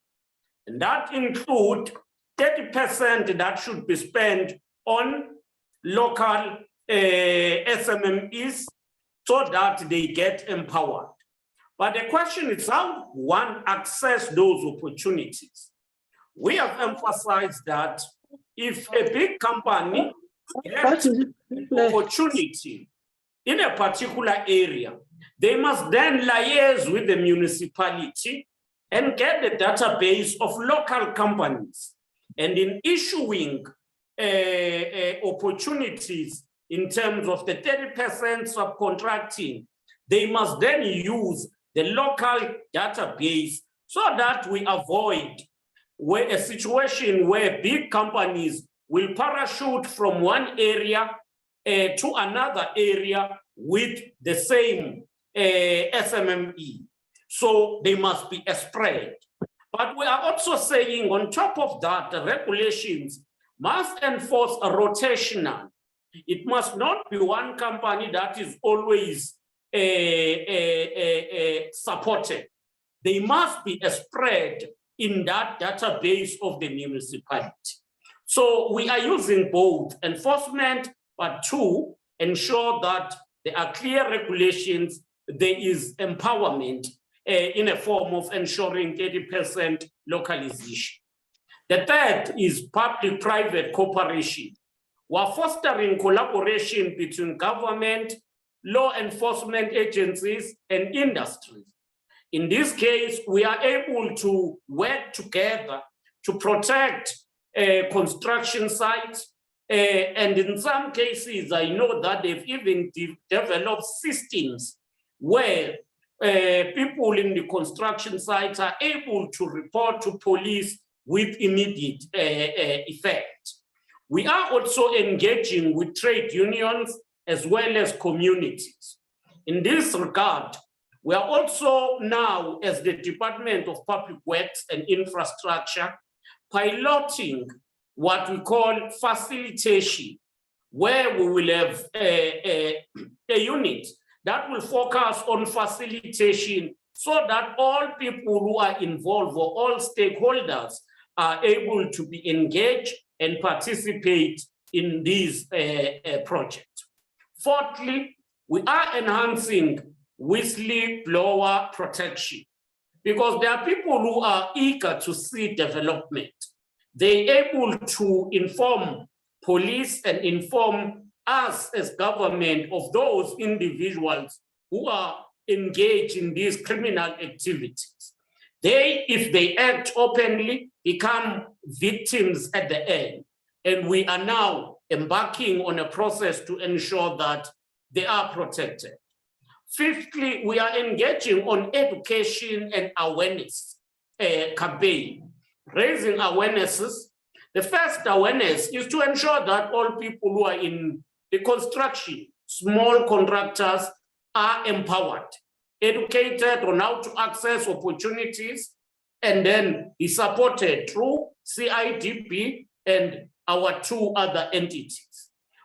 and that include 30% that should be spent on local SMMEs so that they get empowered. But the question is how one access those opportunities. We have emphasized that if a big company gets an opportunity in a particular area, they must then liaise with the municipality and get the database of local companies. And in issuing opportunities in terms of the 30% subcontracting, they must then use the local database so that we avoid a situation where big companies will parachute from one area to another area with the same SMME. So they must be spread. But we are also saying on top of that, the regulations must enforce a rotational. It must not be one company that is always supported. They must be a spread in that database of the municipality. So we are using both enforcement, but to ensure that there are clear regulations, there is empowerment in a form of ensuring 30% localization. The third is public-private cooperation. We're fostering collaboration between government, law enforcement agencies, and industries. In this case, we are able to work together to protect construction sites. And in some cases, I know that they've even developed systems where people in the construction sites are able to report to police with immediate effect. We are also engaging with trade unions as well as communities. In this regard, we are also now, as the Department of Public Works and Infrastructure, piloting what we call facilitation, where we will have a unit that will focus on facilitation so that all people who are involved or all stakeholders are able to be engaged and participate in these projects. Fourthly, we are enhancing whistleblower protection because there are people who are eager to see development. They're able to inform police and inform us as government of those individuals who are engaged in these criminal activities. They, if they act openly, become victims at the end. And we are now embarking on a process to ensure that they are protected. Fifthly, we are engaging on education and awareness campaign, raising awarenesses. The first awareness is to ensure that all people who are in the construction, small contractors, are empowered, educated on how to access opportunities, and then be supported through CIDP and our two other entities.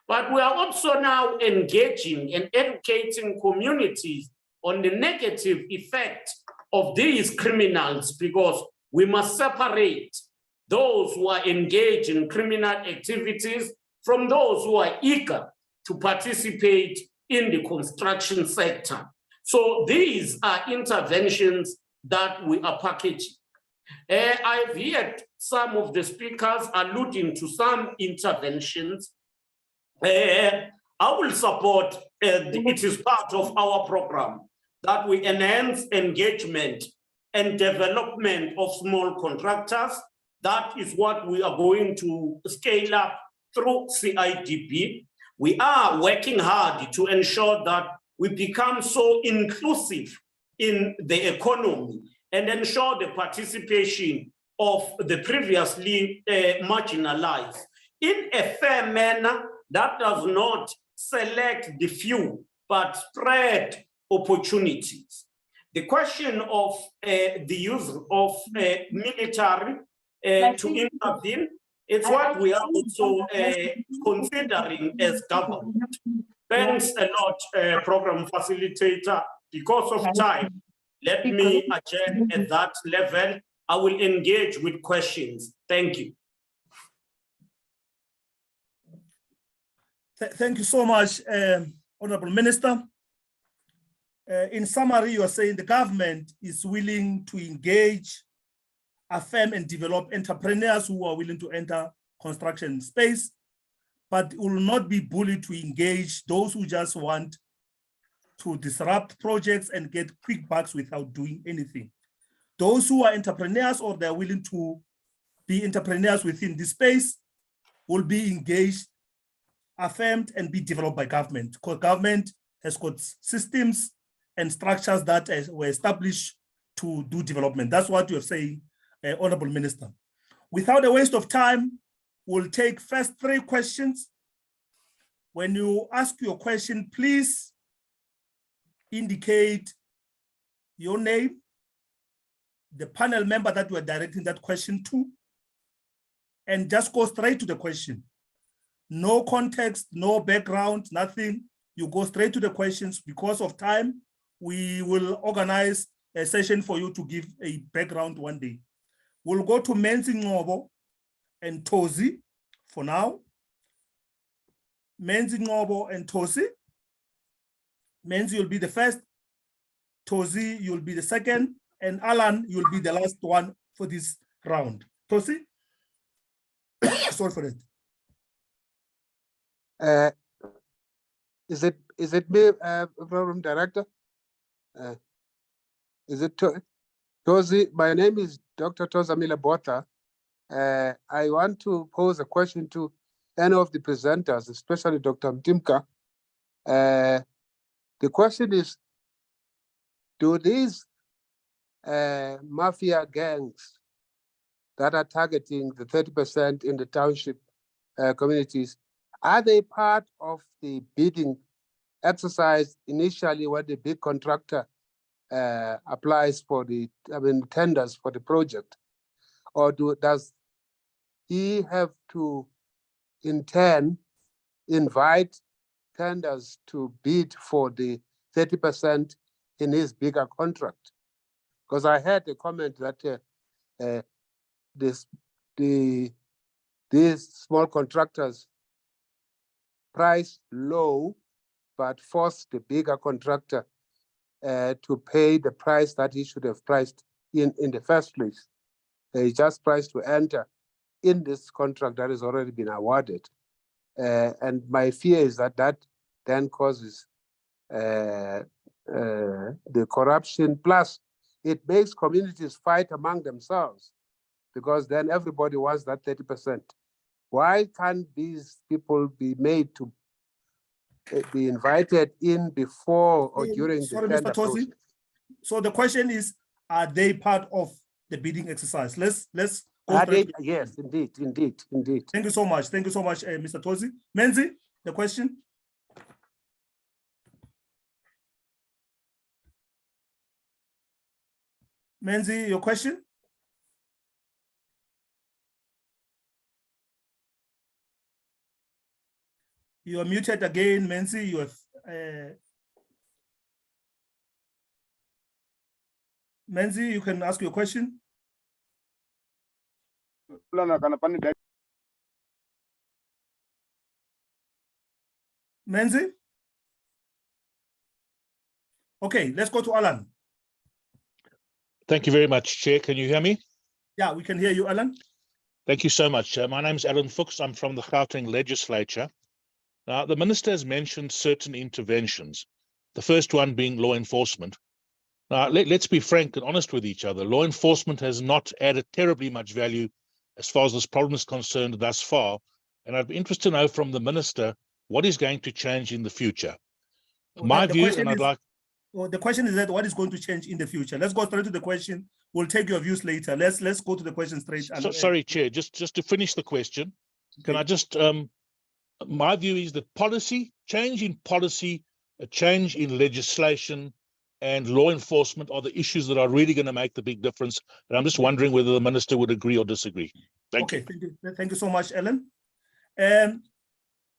But we are also now engaging and educating communities on the negative effect of these criminals, because we must separate those who are engaged in criminal activities from those who are eager to participate in the construction sector. So these are interventions that we are packaging. I've heard some of the speakers alluding to some interventions. I will support, it is part of our program, that we enhance engagement and development of small contractors. That is what we are going to scale up through CIDP. We are working hard to ensure that we become so inclusive in the economy and ensure the participation of the previously marginalized in a fair manner that does not select the few, but spread opportunities. The question of the use of military to intervene is what we are also considering as government. Thanks a lot, program facilitator. Because of time, let me adjourn at that level. I will engage with questions. Thank you. Thank you so much, Honorable Minister. In summary, you are saying the government is willing to engage, affirm and develop entrepreneurs who are willing to enter construction space, but will not be bullied to engage those who just want to disrupt projects and get quick bucks without doing anything. Those who are entrepreneurs or they're willing to be entrepreneurs within this space will be engaged, affirmed and be developed by government, because government has got systems and structures that were established to do development. That's what you're saying, Honorable Minister. Without a waste of time, we'll take first 3 questions. When you ask your question, please indicate your name, the panel member that you are directing that question to, and just go straight to the question. No context, no background, nothing. You go straight to the questions. Because of time, we will organize a session for you to give a background one day. We'll go to Menzi Ngobo and Tozi for now. Menzi Ngobo and Tozi. Menzi, you'll be the first. Tozi, you'll be the second. And Alan, you'll be the last one for this round. Tozi? Sorry for that. Is it me, Program Director? Is it Tozi? My name is Dr. Tozamila Botha. I want to pose a question to any of the presenters, especially Dr. Mtimka. The question is, do these mafia gangs that are targeting the 30% in the township communities, are they part of the bidding exercise initially when the big contractor applies for the, tenders for the project? Or does he have to, in turn, invite tenders to bid for the 30% in his bigger contract? Because I heard a comment that these small contractors price low, but force the bigger contractor to pay the price that he should have priced in the first place. He just priced to enter in this contract that has already been awarded. And my fear is that that then causes the corruption. Plus, it makes communities fight among themselves, because then everybody wants that 30%. Why can't these people be made to be invited in before or during the tender process? So the question is, are they part of the bidding exercise? Let's go. Yes, indeed. Thank you so much. Thank you so much, Mr. Tozi. Menzi, the question? Menzi, your question? You are muted again, Menzi. You have Menzi, you can ask your question. Menzi? Okay, let's go to Alan. Thank you very much, Chair. Can you hear me? Yeah, we can hear you, Alan. Thank you so much. My name is Alan Fuchs. I'm from the Gauteng legislature. Now, the minister has mentioned certain interventions, the first one being law enforcement. Now, let's be frank and honest with each other. Law enforcement has not added terribly much value as far as this problem is concerned thus far. And I'd be interested to know from the minister what is going to change in the future. My view, and I'd like... Well, the question is that what is going to change in the future? Let's go straight to the question. We'll take your views later. Let's go to the question straight. Sorry, Chair, just to finish the question, can I just... my view is that change in policy, a change in legislation and law enforcement are the issues that are really going to make the big difference. And I'm just wondering whether the minister would agree or disagree. Thank you. Thank you so much, Ellen.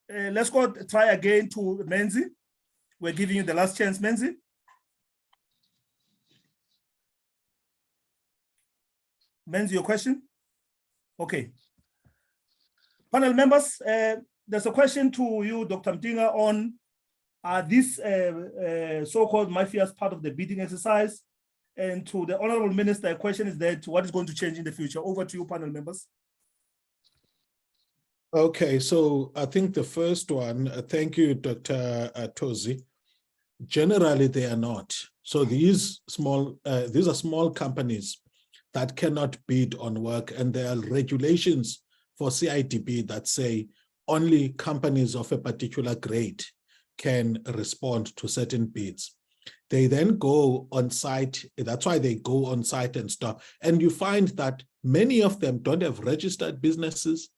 Let's go try again to Menzi. We're giving you the last chance, Menzi. Menzi, your question? Okay. Panel members, there's a question to you, Dr. Mtinga, on these so-called mafias part of the bidding exercise? And to the Honorable Minister, a question is that what is going to change in the future? Over to you, panel members. Okay, so I think the first one, thank you, Dr. Tozi. Generally, they are not. So these are small companies that cannot bid on work, and there are regulations for CIDB that say only companies of a particular grade can respond to certain bids. They then go on site. That's why they go on site and stuff. And you find that many of them don't have registered businesses,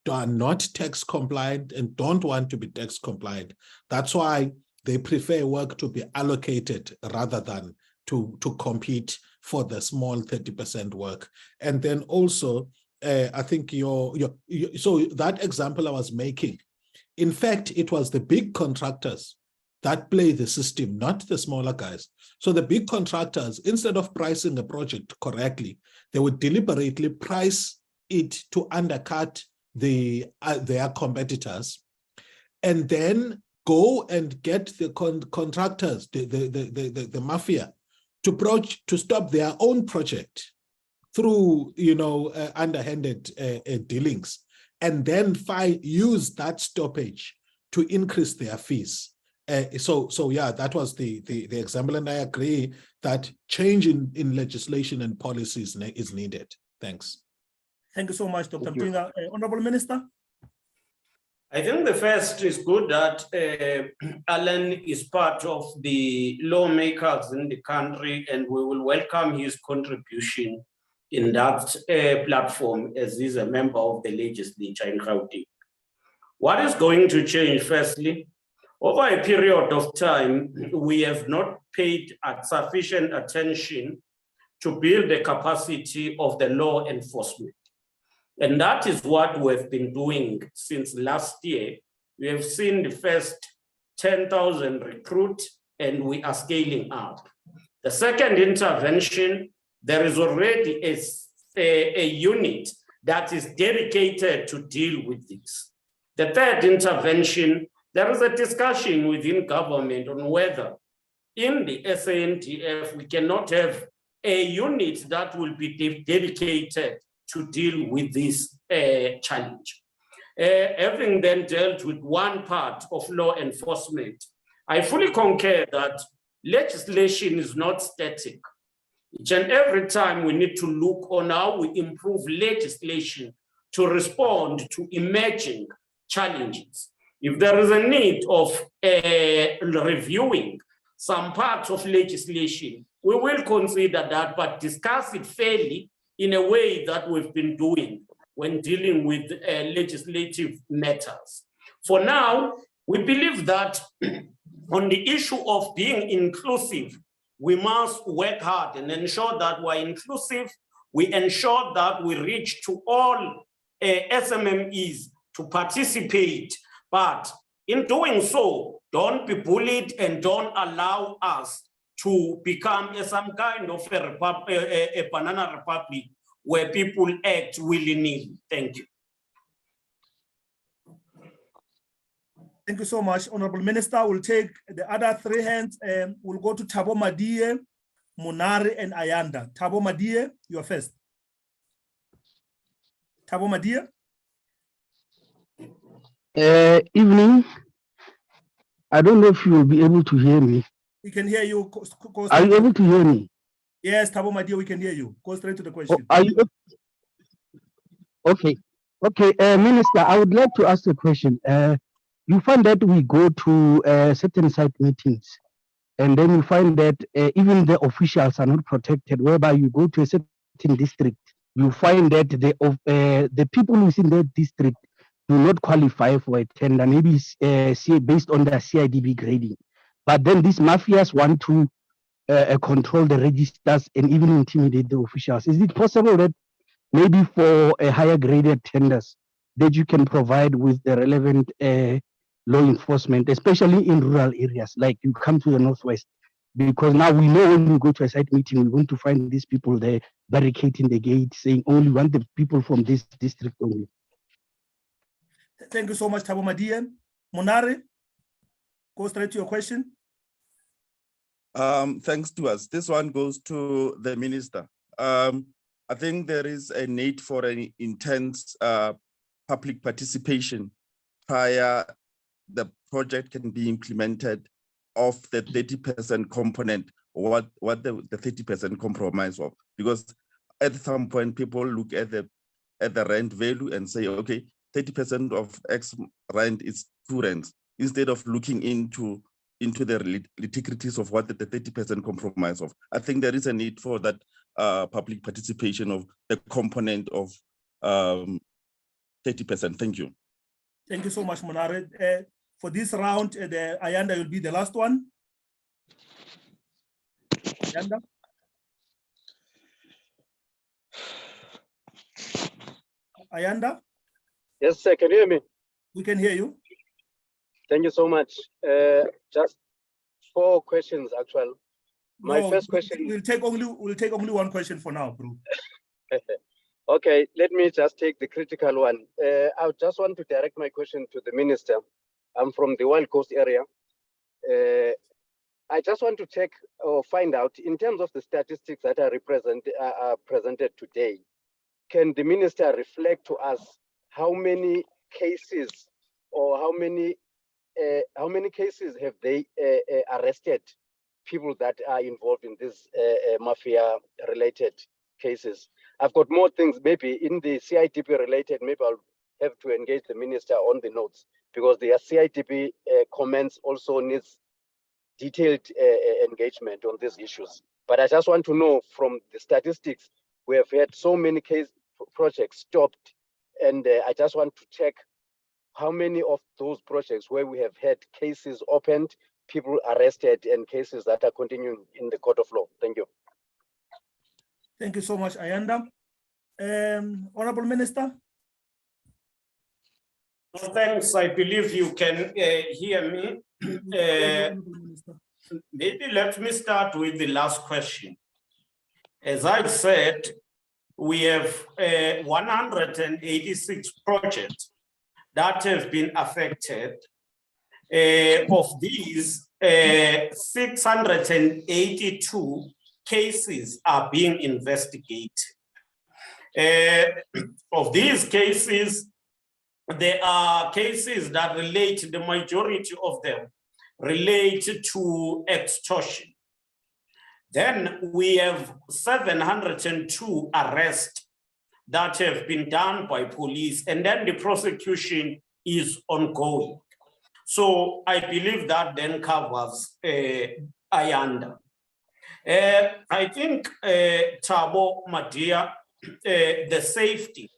are not tax compliant, and don't want to be tax compliant. That's why they prefer work to be allocated rather than to compete for the small 30% work. And then also I think so that example I was making, in fact, it was the big contractors that play the system, not the smaller guys. So the big contractors, instead of pricing a project correctly, they would deliberately price it to undercut their competitors, and then go and get the contractors, the mafia, to stop their own project through underhanded dealings, and then use that stoppage to increase their fees. So yeah, that was the example, and I agree that change in legislation and policies is needed. Thanks. Thank you so much, Dr. Mtinga. Honorable Minister. I think the first is good that Alan is part of the lawmakers in the country, and we will welcome his contribution in that platform as he's a member of the legislature in Gauteng. What is going to change? Firstly, over a period of time, we have not paid sufficient attention to build the capacity of the law enforcement. And that is what we've been doing since last year. We have seen the first 10,000 recruits, and we are scaling up. The second intervention, there is already a unit that is dedicated to deal with this. The third intervention, there is a discussion within government on whether in the SANDF we cannot have a unit that will be dedicated to deal with this challenge. Having then dealt with one part of law enforcement, I fully concur that legislation is not static. Each and every time we need to look on how we improve legislation to respond to emerging challenges. If there is a need of reviewing some parts of legislation, we will consider that, but discuss it fairly in a way that we've been doing when dealing with legislative matters. For now, we believe that on the issue of being inclusive, we must work hard and ensure that we're inclusive. We ensure that we reach to all SMMEs to participate, but in doing so, don't be bullied and don't allow us to become some kind of a banana republic where people act willy-nilly. Thank you. Thank you so much, Honorable Minister. We'll take the other three hands. We'll go to Thabo Madie, Munari, and Ayanda. Thabo Madie, you're first. Thabo Madie. Evening. I don't know if you will be able to hear me. We can hear you. Are you able to hear me? Yes, Thabo Madie, we can hear you. Go straight to the question. Oh, are you okay? Okay, Minister, I would like to ask a question. You find that we go to certain site meetings, and then you find that even the officials are not protected. Whereby you go to a certain district, you find that the people within that district do not qualify for a tender, maybe based on their CIDB grading. But then these mafias want to control the registers and even intimidate the officials. Is it possible that maybe for a higher graded tenders that you can provide with the relevant law enforcement, especially in rural areas, like you come to the Northwest? Because now we know when we go to a site meeting, we're going to find these people there barricading the gate, saying only want the people from this district only. Thank you so much, Thabo Madie. Munari, go straight to your question. Thanks to us. This one goes to the minister. I think there is a need for an intense public participation prior the project can be implemented of the 30% component, what the 30% compromise of. Because at some point people look at the rent value and say, okay, 30% of X rent is 2 rents, instead of looking into the nitty-gritties of what the 30% compromise of. I think there is a need for that public participation of the component of 30%. Thank you. Thank you so much, Munari. For this round, the Ayanda will be the last one. Ayanda. Ayanda, Yes, sir. Can you hear me? we can hear you. Thank you so much. Just 4 questions, actually. My No, first question. We'll take only one question for now, bro. Okay, let me just take the critical one. I just want to direct my question to the minister. I'm from the Wild Coast area. I just want to check or find out, in terms of the statistics that are presented today, can the minister reflect to us how many cases or how many cases have they arrested people that are involved in these mafia-related cases? I've got more things, maybe in the CITP related, maybe I'll have to engage the minister on the notes, because the CITP comments also needs detailed engagement on these issues. But I just want to know, from the statistics, we have had so many projects stopped, and I just want to check how many of those projects where we have had cases opened, people arrested, and cases that are continuing in the court of law. Thank you. Thank you so much, Ayanda. Honorable Minister. Thanks. I believe you can hear me. Maybe let me start with the last question. As I said, we have 186 projects that have been affected. Of these, 682 cases are being investigated. Of these cases, there are cases that relate, the majority of them relate to extortion. Then we have 702 arrests that have been done by police, and then the prosecution is ongoing. So I believe that then covers Ayanda. I think, Thabo, my dear, the safety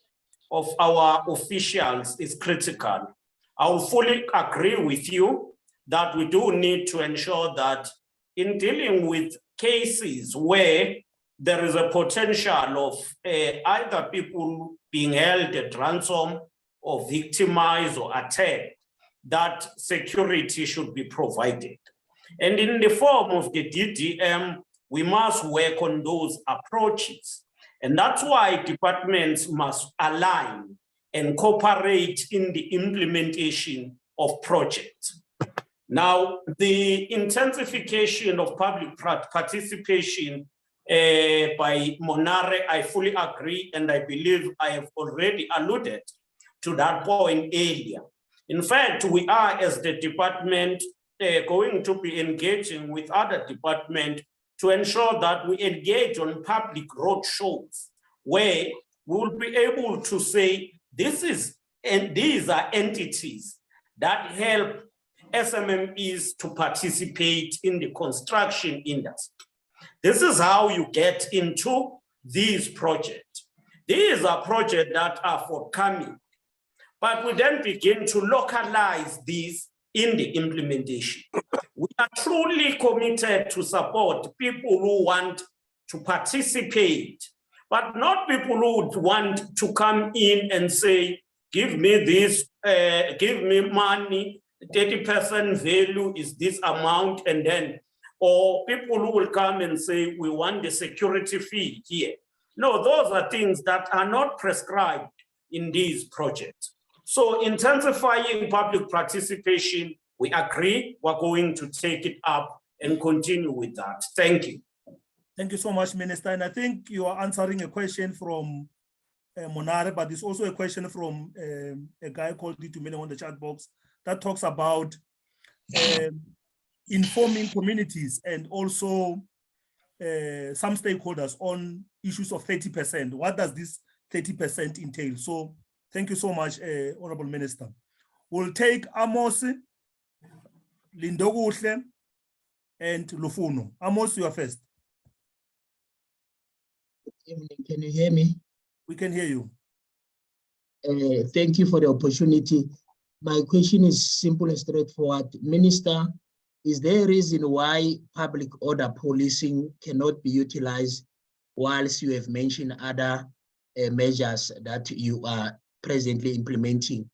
of our officials is critical. I will fully agree with you that we do need to ensure that in dealing with cases where there is a potential of either people being held at ransom or victimized or attacked, that security should be provided. And in the form of the DDM, we must work on those approaches. And that's why departments must align and cooperate in the implementation of projects. Now, the intensification of public participation by Monare, I fully agree, and I believe I have already alluded to that point earlier. In fact, we are, as the department, going to be engaging with other departments to ensure that we engage on public road shows where we will be able to say, these are entities that help SMMEs to participate in the construction industry. This is how you get into these projects. These are projects that are forthcoming, but we then begin to localize these in the implementation. We are truly committed to support people who want to participate, but not people who would want to come in and say, give me this, give me money, 30% value is this amount, and then, or people who will come and say, we want the security fee here. No, those are things that are not prescribed in these projects. So intensifying public participation, we agree, we're going to take it up and continue with that. Thank you. Thank you so much, Minister. And I think you are answering a question from Monare, but it's also a question from a guy called Ditumele on the chat box that talks about informing communities and also some stakeholders on issues of 30%. What does this 30% entail? So thank you so much, Honorable Minister. We'll take Amos, Lindoguhle, and Lufuno. Amos, you are first. Good evening. Can you hear me? We can hear you. Thank you for the opportunity. My question is simple and straightforward. Minister, is there a reason why public order policing cannot be utilized whilst you have mentioned other measures that you are presently implementing,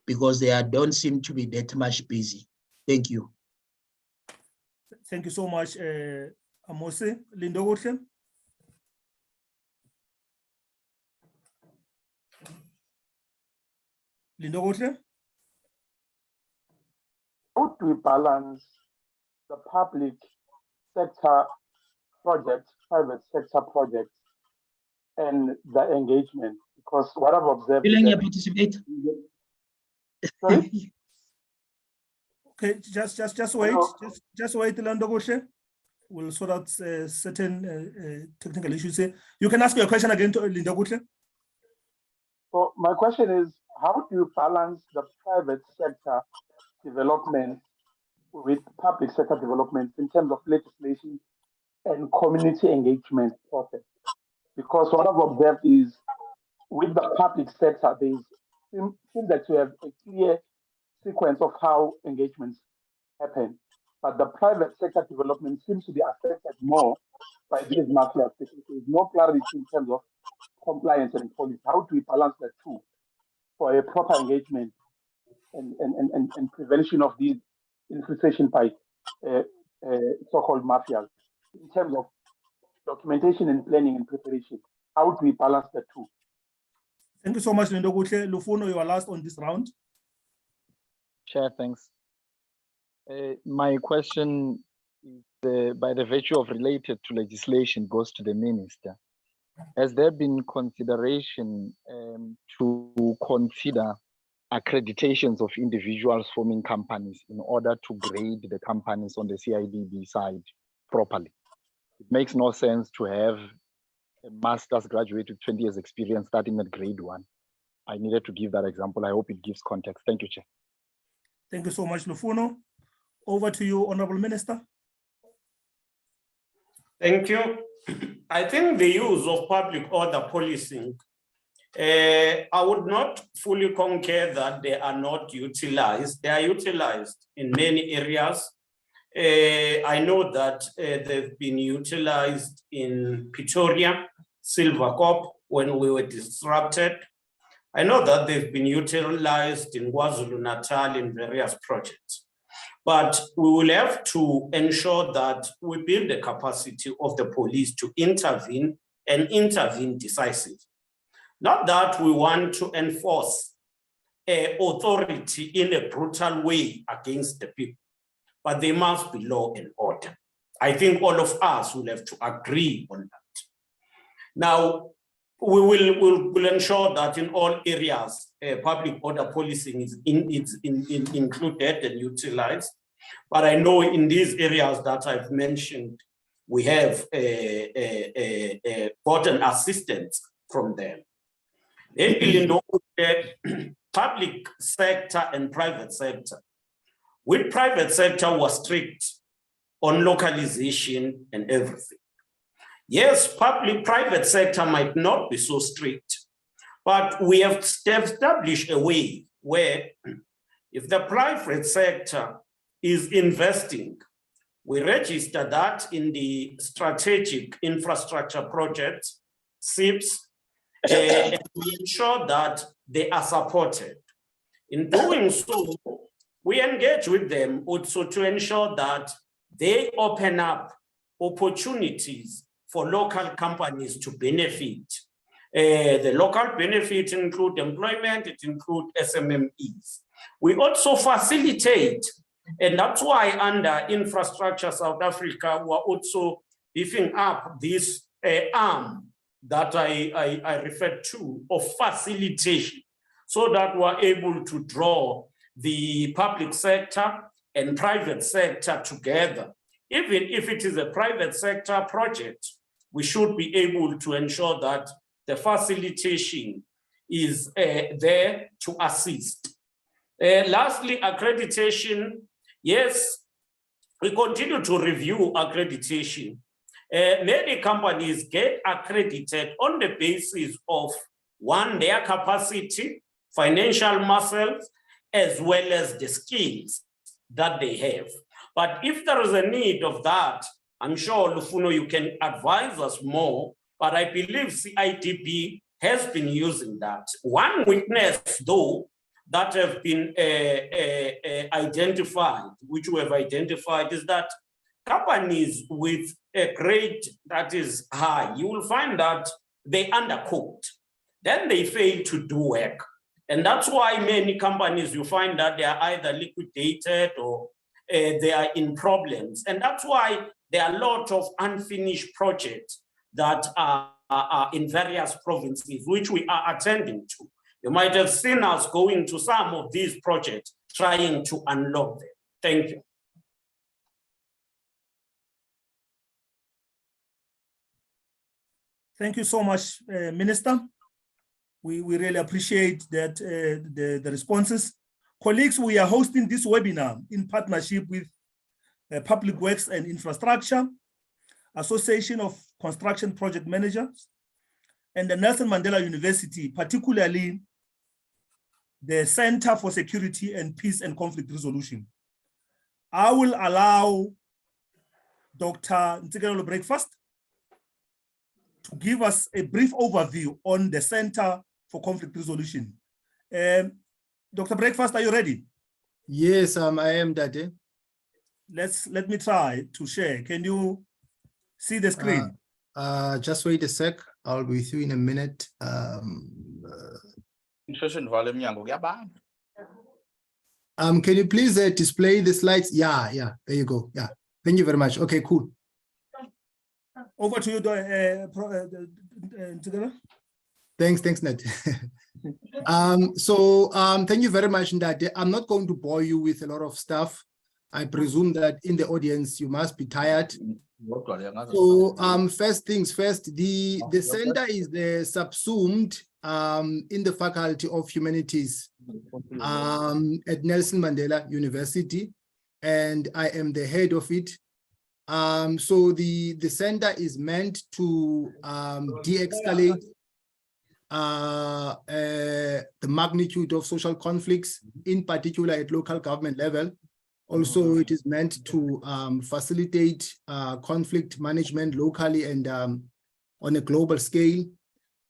because they don't seem to be that much busy. Thank you. Thank you so much, Amose. Lindokuhle. Lindokuhle. How do we balance the public sector projects, private sector projects, and the engagement? Because what I've observed is that Participate. Sorry? Okay, just wait. Hello? Just wait, Lindokuhle. We'll sort out certain technical issues here. You can ask your question again to Lindokuhle. So my question is, how do you balance the private sector development with public sector development in terms of legislation and community engagement process? Because what I've observed is with the public sector, there seems that you have a clear sequence of how engagements happen. But the private sector development seems to be affected more by these mafias because there is no clarity in terms of compliance and policy. How do we balance the two for a proper engagement and prevention of these infiltration by so-called mafias in terms of documentation and planning and preparation? How do we balance the two? Thank you so much, Lindokuhle. Lufuno, you are last on this round. Chair, thanks. My question is, by the virtue of related to legislation, goes to the minister. Has there been consideration to consider accreditations of individuals forming companies in order to grade the companies on the CIDB side properly? It makes no sense to have a master's graduate with 20 years experience starting at grade 1. I needed to give that example. I hope it gives context. Thank you, Chair. Thank you so much, Lufuno. Over to you, Honorable Minister. Thank you. I think the use of public order policing, I would not fully concur that they are not utilized. They are utilized in many areas. I know that they've been utilized in Pretoria, Silvercorp, when we were disrupted. I know that they've been utilized in KwaZulu-Natal in various projects. But we will have to ensure that we build the capacity of the police to intervene and intervene decisively. Not that we want to enforce authority in a brutal way against the people, but they must be law and order. I think all of us will have to agree on that. Now, we will ensure that in all areas, public order policing is included and utilized. But I know in these areas that I've mentioned, we have gotten assistance from them. In the public sector and private sector, with private sector was strict on localization and everything. Yes, private sector might not be so strict, but we have established a way where if the private sector is investing, we register that in the strategic infrastructure projects, SIPs, and we ensure that they are supported. In doing so, we engage with them also to ensure that they open up opportunities for local companies to benefit. The local benefits include employment, it includes SMMEs. We also facilitate, and that's why under Infrastructure South Africa, we're also beefing up this arm that I referred to of facilitation, so that we're able to draw the public sector and private sector together. Even if it is a private sector project, we should be able to ensure that the facilitation is there to assist. Lastly, accreditation. Yes, we continue to review accreditation. Many companies get accredited on the basis of, one, their capacity, financial muscles, as well as the skills that they have. But if there is a need of that, I'm sure, Lufuno, you can advise us more, but I believe CIDB has been using that. One weakness, though, that have been identified, which we have identified, is that companies with a grade that is high, you will find that they undercooked. Then they fail to do work. And that's why many companies, you find that they are either liquidated or they are in problems. And that's why there are a lot of unfinished projects that are in various provinces, which we are attending to. You might have seen us going to some of these projects, trying to unlock them. Thank you. Thank you so much, Minister. We really appreciate that the responses. Colleagues, we are hosting this webinar in partnership with Public Works and Infrastructure, Association of Construction Project Managers, and the Nelson Mandela University, particularly the Center for Security and Peace and Conflict Resolution. I will allow Dr. Ntsikelelo Breakfast to give us a brief overview on the Center for Conflict Resolution. Dr. Breakfast, are you ready? Yes, I am, Daddy. Let me try to share. Can you see the screen? Just wait a sec. I'll be with you in a minute. Can you please display the slides? Yeah, there you go. Yeah, thank you very much. Okay, cool. Over to you, Thanks, Ned. Thank you very much, Ndate. I'm not going to bore you with a lot of stuff. I presume that in the audience, you must be tired. So first things first, the center is subsumed in the Faculty of Humanities at Nelson Mandela University, and I am the head of it. So the center is meant to de-escalate the magnitude of social conflicts, in particular at local government level. Also, it is meant to facilitate conflict management locally and on a global scale.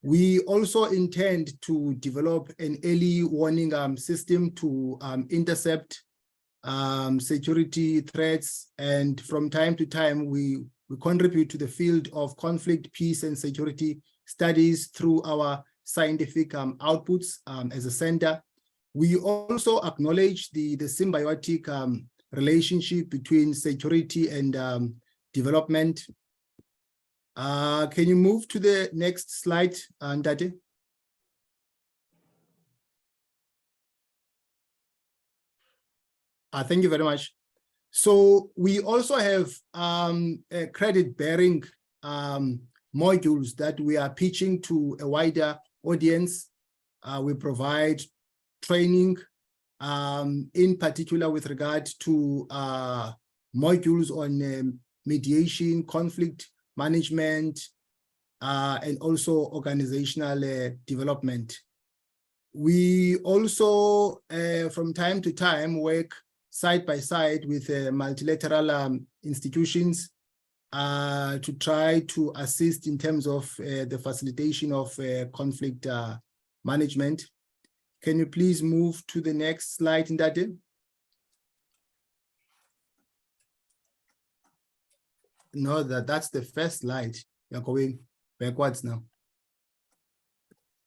We also intend to develop an early warning system to intercept security threats, and from time to time, we contribute to the field of conflict, peace, and security studies through our scientific outputs as a center. We also acknowledge the symbiotic relationship between security and development. Can you move to the next slide, Ndate? Thank you very much. So we also have credit-bearing modules that we are pitching to a wider audience. We provide training, in particular with regard to modules on mediation, conflict management, and also organizational development. We also, from time to time, work side by side with multilateral institutions to try to assist in terms of the facilitation of conflict management. Can you please move to the next slide, Ndate? No, that's the first slide. You're going backwards now.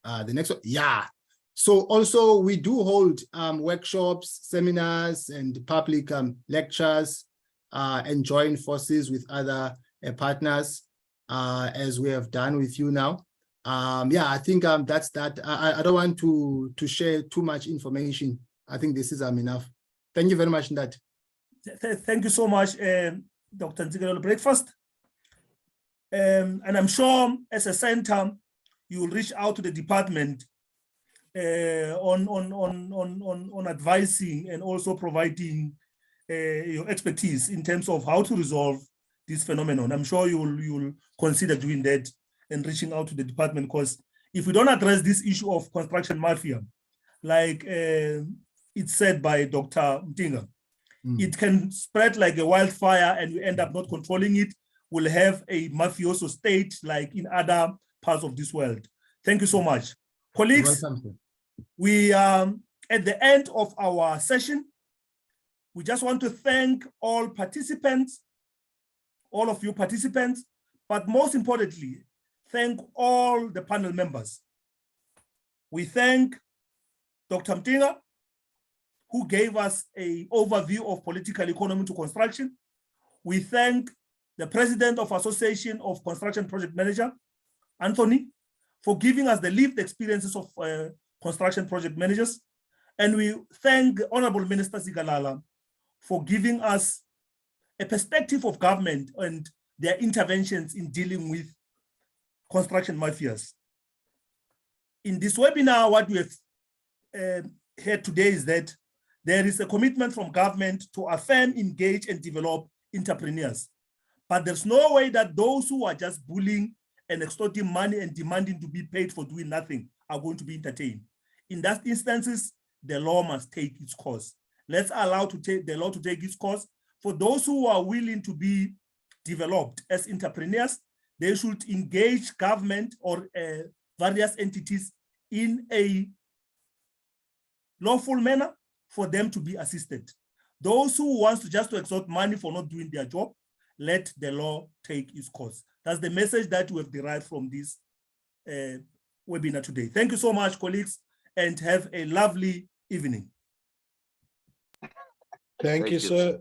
The next one, yeah. So also we do hold workshops, seminars, and public lectures and join forces with other partners as we have done with you now. Yeah, I think that's that. I don't want to share too much information. I think this is enough. Thank you very much, Ndate. Thank you so much, Dr. Ntsikelelo Breakfast. And I'm sure as a center, you will reach out to the department on advising and also providing your expertise in terms of how to resolve this phenomenon. I'm sure you will consider doing that and reaching out to the department, because if we don't address this issue of construction mafia, like it's said by Dr. Mtinga, it can spread like a wildfire and we end up not controlling it. We'll have a mafioso state like in other parts of this world. Thank you so much. Colleagues, Welcome, sir. we at the end of our session, we just want to thank all participants, all of you participants, but most importantly, thank all the panel members. We thank Dr. Mtinga, who gave us an overview of political economy to construction. We thank the president of Association of Construction Project Manager, Anthony, for giving us the lived experiences of construction project managers. And we thank the Honorable Minister Zikalala for giving us a perspective of government and their interventions in dealing with construction mafias. In this webinar, what we have heard today is that there is a commitment from government to affirm, engage, and develop entrepreneurs. But there's no way that those who are just bullying and extorting money and demanding to be paid for doing nothing are going to be entertained. In that instances, the law must take its course. Let's allow the law to take its course. For those who are willing to be developed as entrepreneurs, they should engage government or various entities in a lawful manner for them to be assisted. Those who want to just extort money for not doing their job, let the law take its course. That's the message that we have derived from this webinar today. Thank you so much, colleagues, and have a lovely evening. Thank you, sir.